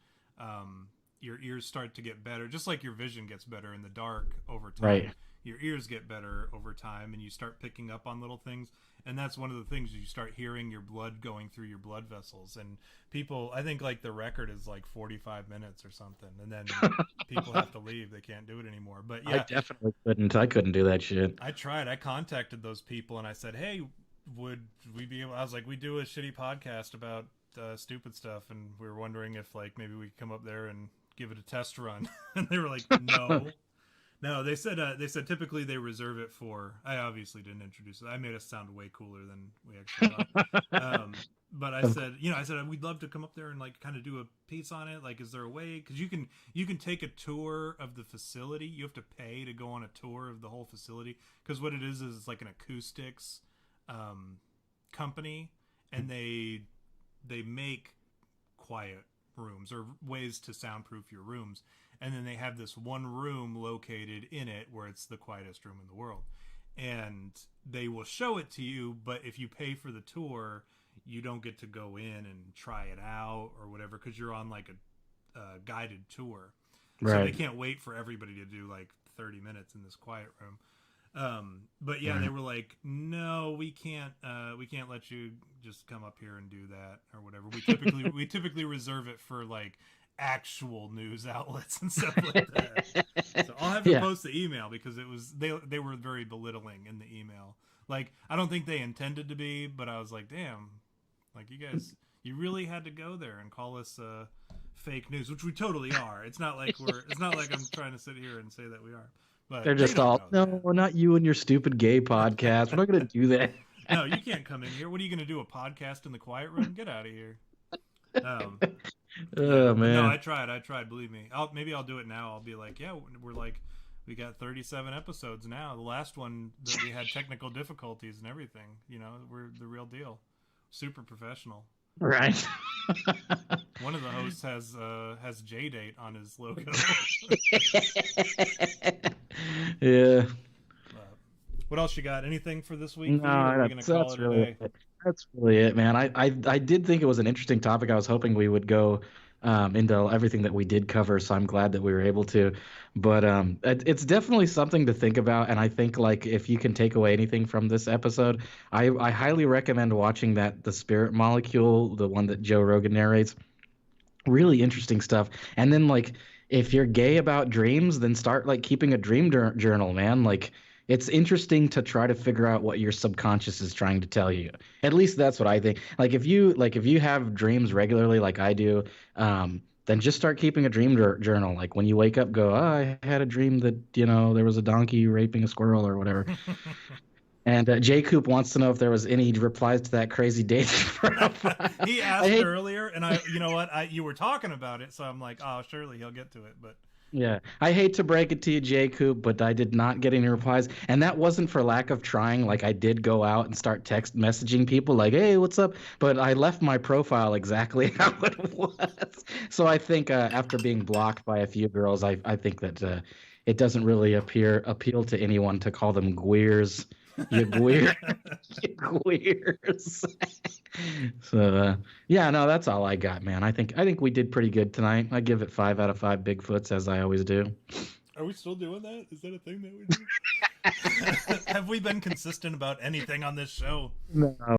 S2: your ears start to get better, just like your vision gets better in the dark over time.
S1: right.
S2: Your ears get better over time, and you start picking up on little things. And that's one of the things you start hearing your blood going through your blood vessels. And people, I think like the record is like 45 minutes or something, and then people have to leave. They can't do it anymore. But
S1: I
S2: yeah,
S1: definitely couldn't. I couldn't do that shit.
S2: I tried. I contacted those people and I said, "Hey, would we be able?" I was like, "We do a shitty podcast about stupid stuff, and we were wondering if like maybe we could come up there and give it a test run." And they were like, "No." No, they said typically they reserve it for. I obviously didn't introduce it. I made us sound way cooler than we actually are. But I
S1: Of-
S2: said, we'd love to come up there and like kind of do a piece on it. Like, is there a way? Because you can take a tour of the facility. You have to pay to go on a tour of the whole facility. Because what it is it's like an acoustics um, company, and they make quiet rooms or ways to soundproof your rooms, and then they have this one room located in it where it's the quietest room in the world, and they will show it to you, but if you pay for the tour you don't get to go in and try it out or whatever because you're on like a guided tour, so they
S1: Right.
S2: can't wait for everybody to do like 30 minutes in this quiet room. But yeah, they
S1: Right.
S2: were like, "No, we can't let you just come up here and do that or whatever. We typically reserve it for like actual news outlets and stuff like that." So I'll have to
S1: Yeah.
S2: post the email because they were very belittling in the email. Like I don't think they intended to be, but I was like, "Damn, like you really had to go there and call us fake news," which we totally are. It's not like I'm trying to sit here and say that we are,
S1: They're
S2: but they
S1: just
S2: don't
S1: all,
S2: know
S1: no,
S2: that.
S1: not you and your stupid gay podcast. We're not gonna do that.
S2: No, you can't come in here. What are you going to do? A podcast in the quiet room? Get out of here. Um, yeah,
S1: Oh
S2: but no, I
S1: man.
S2: tried. I tried. Believe me. Maybe I'll do it now. I'll be like, yeah, we got 37 episodes now. The last one that we had technical difficulties and everything. We're the real deal. Super professional.
S1: Right.
S2: One of the hosts has J date on his logo.
S1: Yeah.
S2: What else you got? Anything for this week, V, or are
S1: No,
S2: we going to
S1: that's
S2: call
S1: that's
S2: it a
S1: really
S2: day?
S1: it. That's really it, man. I did think it was an interesting topic. I was hoping we would go into everything that we did cover, so I'm glad that we were able to. But it's definitely something to think about, and I think like if you can take away anything from this episode, I highly recommend watching that The Spirit Molecule, the one that Joe Rogan narrates. Really interesting stuff. And then like if you're gay about dreams, then start like keeping a dream journal, man. Like It's interesting to try to figure out what your subconscious is trying to tell you. At least that's what I think. Like if you have dreams regularly like I do, then just start keeping a dream journal. Like when you wake up, go, oh, I had a dream that, there was a donkey raping a squirrel or whatever. And J Coop wants to know if there was any replies to that crazy dating profile.
S2: He
S1: I
S2: asked
S1: hate
S2: earlier, and you know what, you were talking about it, so I'm like, oh, surely he'll get to it. But
S1: Yeah, I hate to break it to you, J Coop, but I did not get any replies, and that wasn't for lack of trying. Like I did go out and start text messaging people, like, "Hey, what's up?" But I left my profile exactly how it was. So I think after being blocked by a few girls, I think that it doesn't really appeal to anyone to call them queers. You queer, you queers. So yeah, no, that's all I got, man. I think we did pretty good tonight. I give it 5 out of 5 Bigfoots as I always do.
S2: are we still doing that? Is that a thing that we do? Have we been consistent about anything on this show?
S1: No.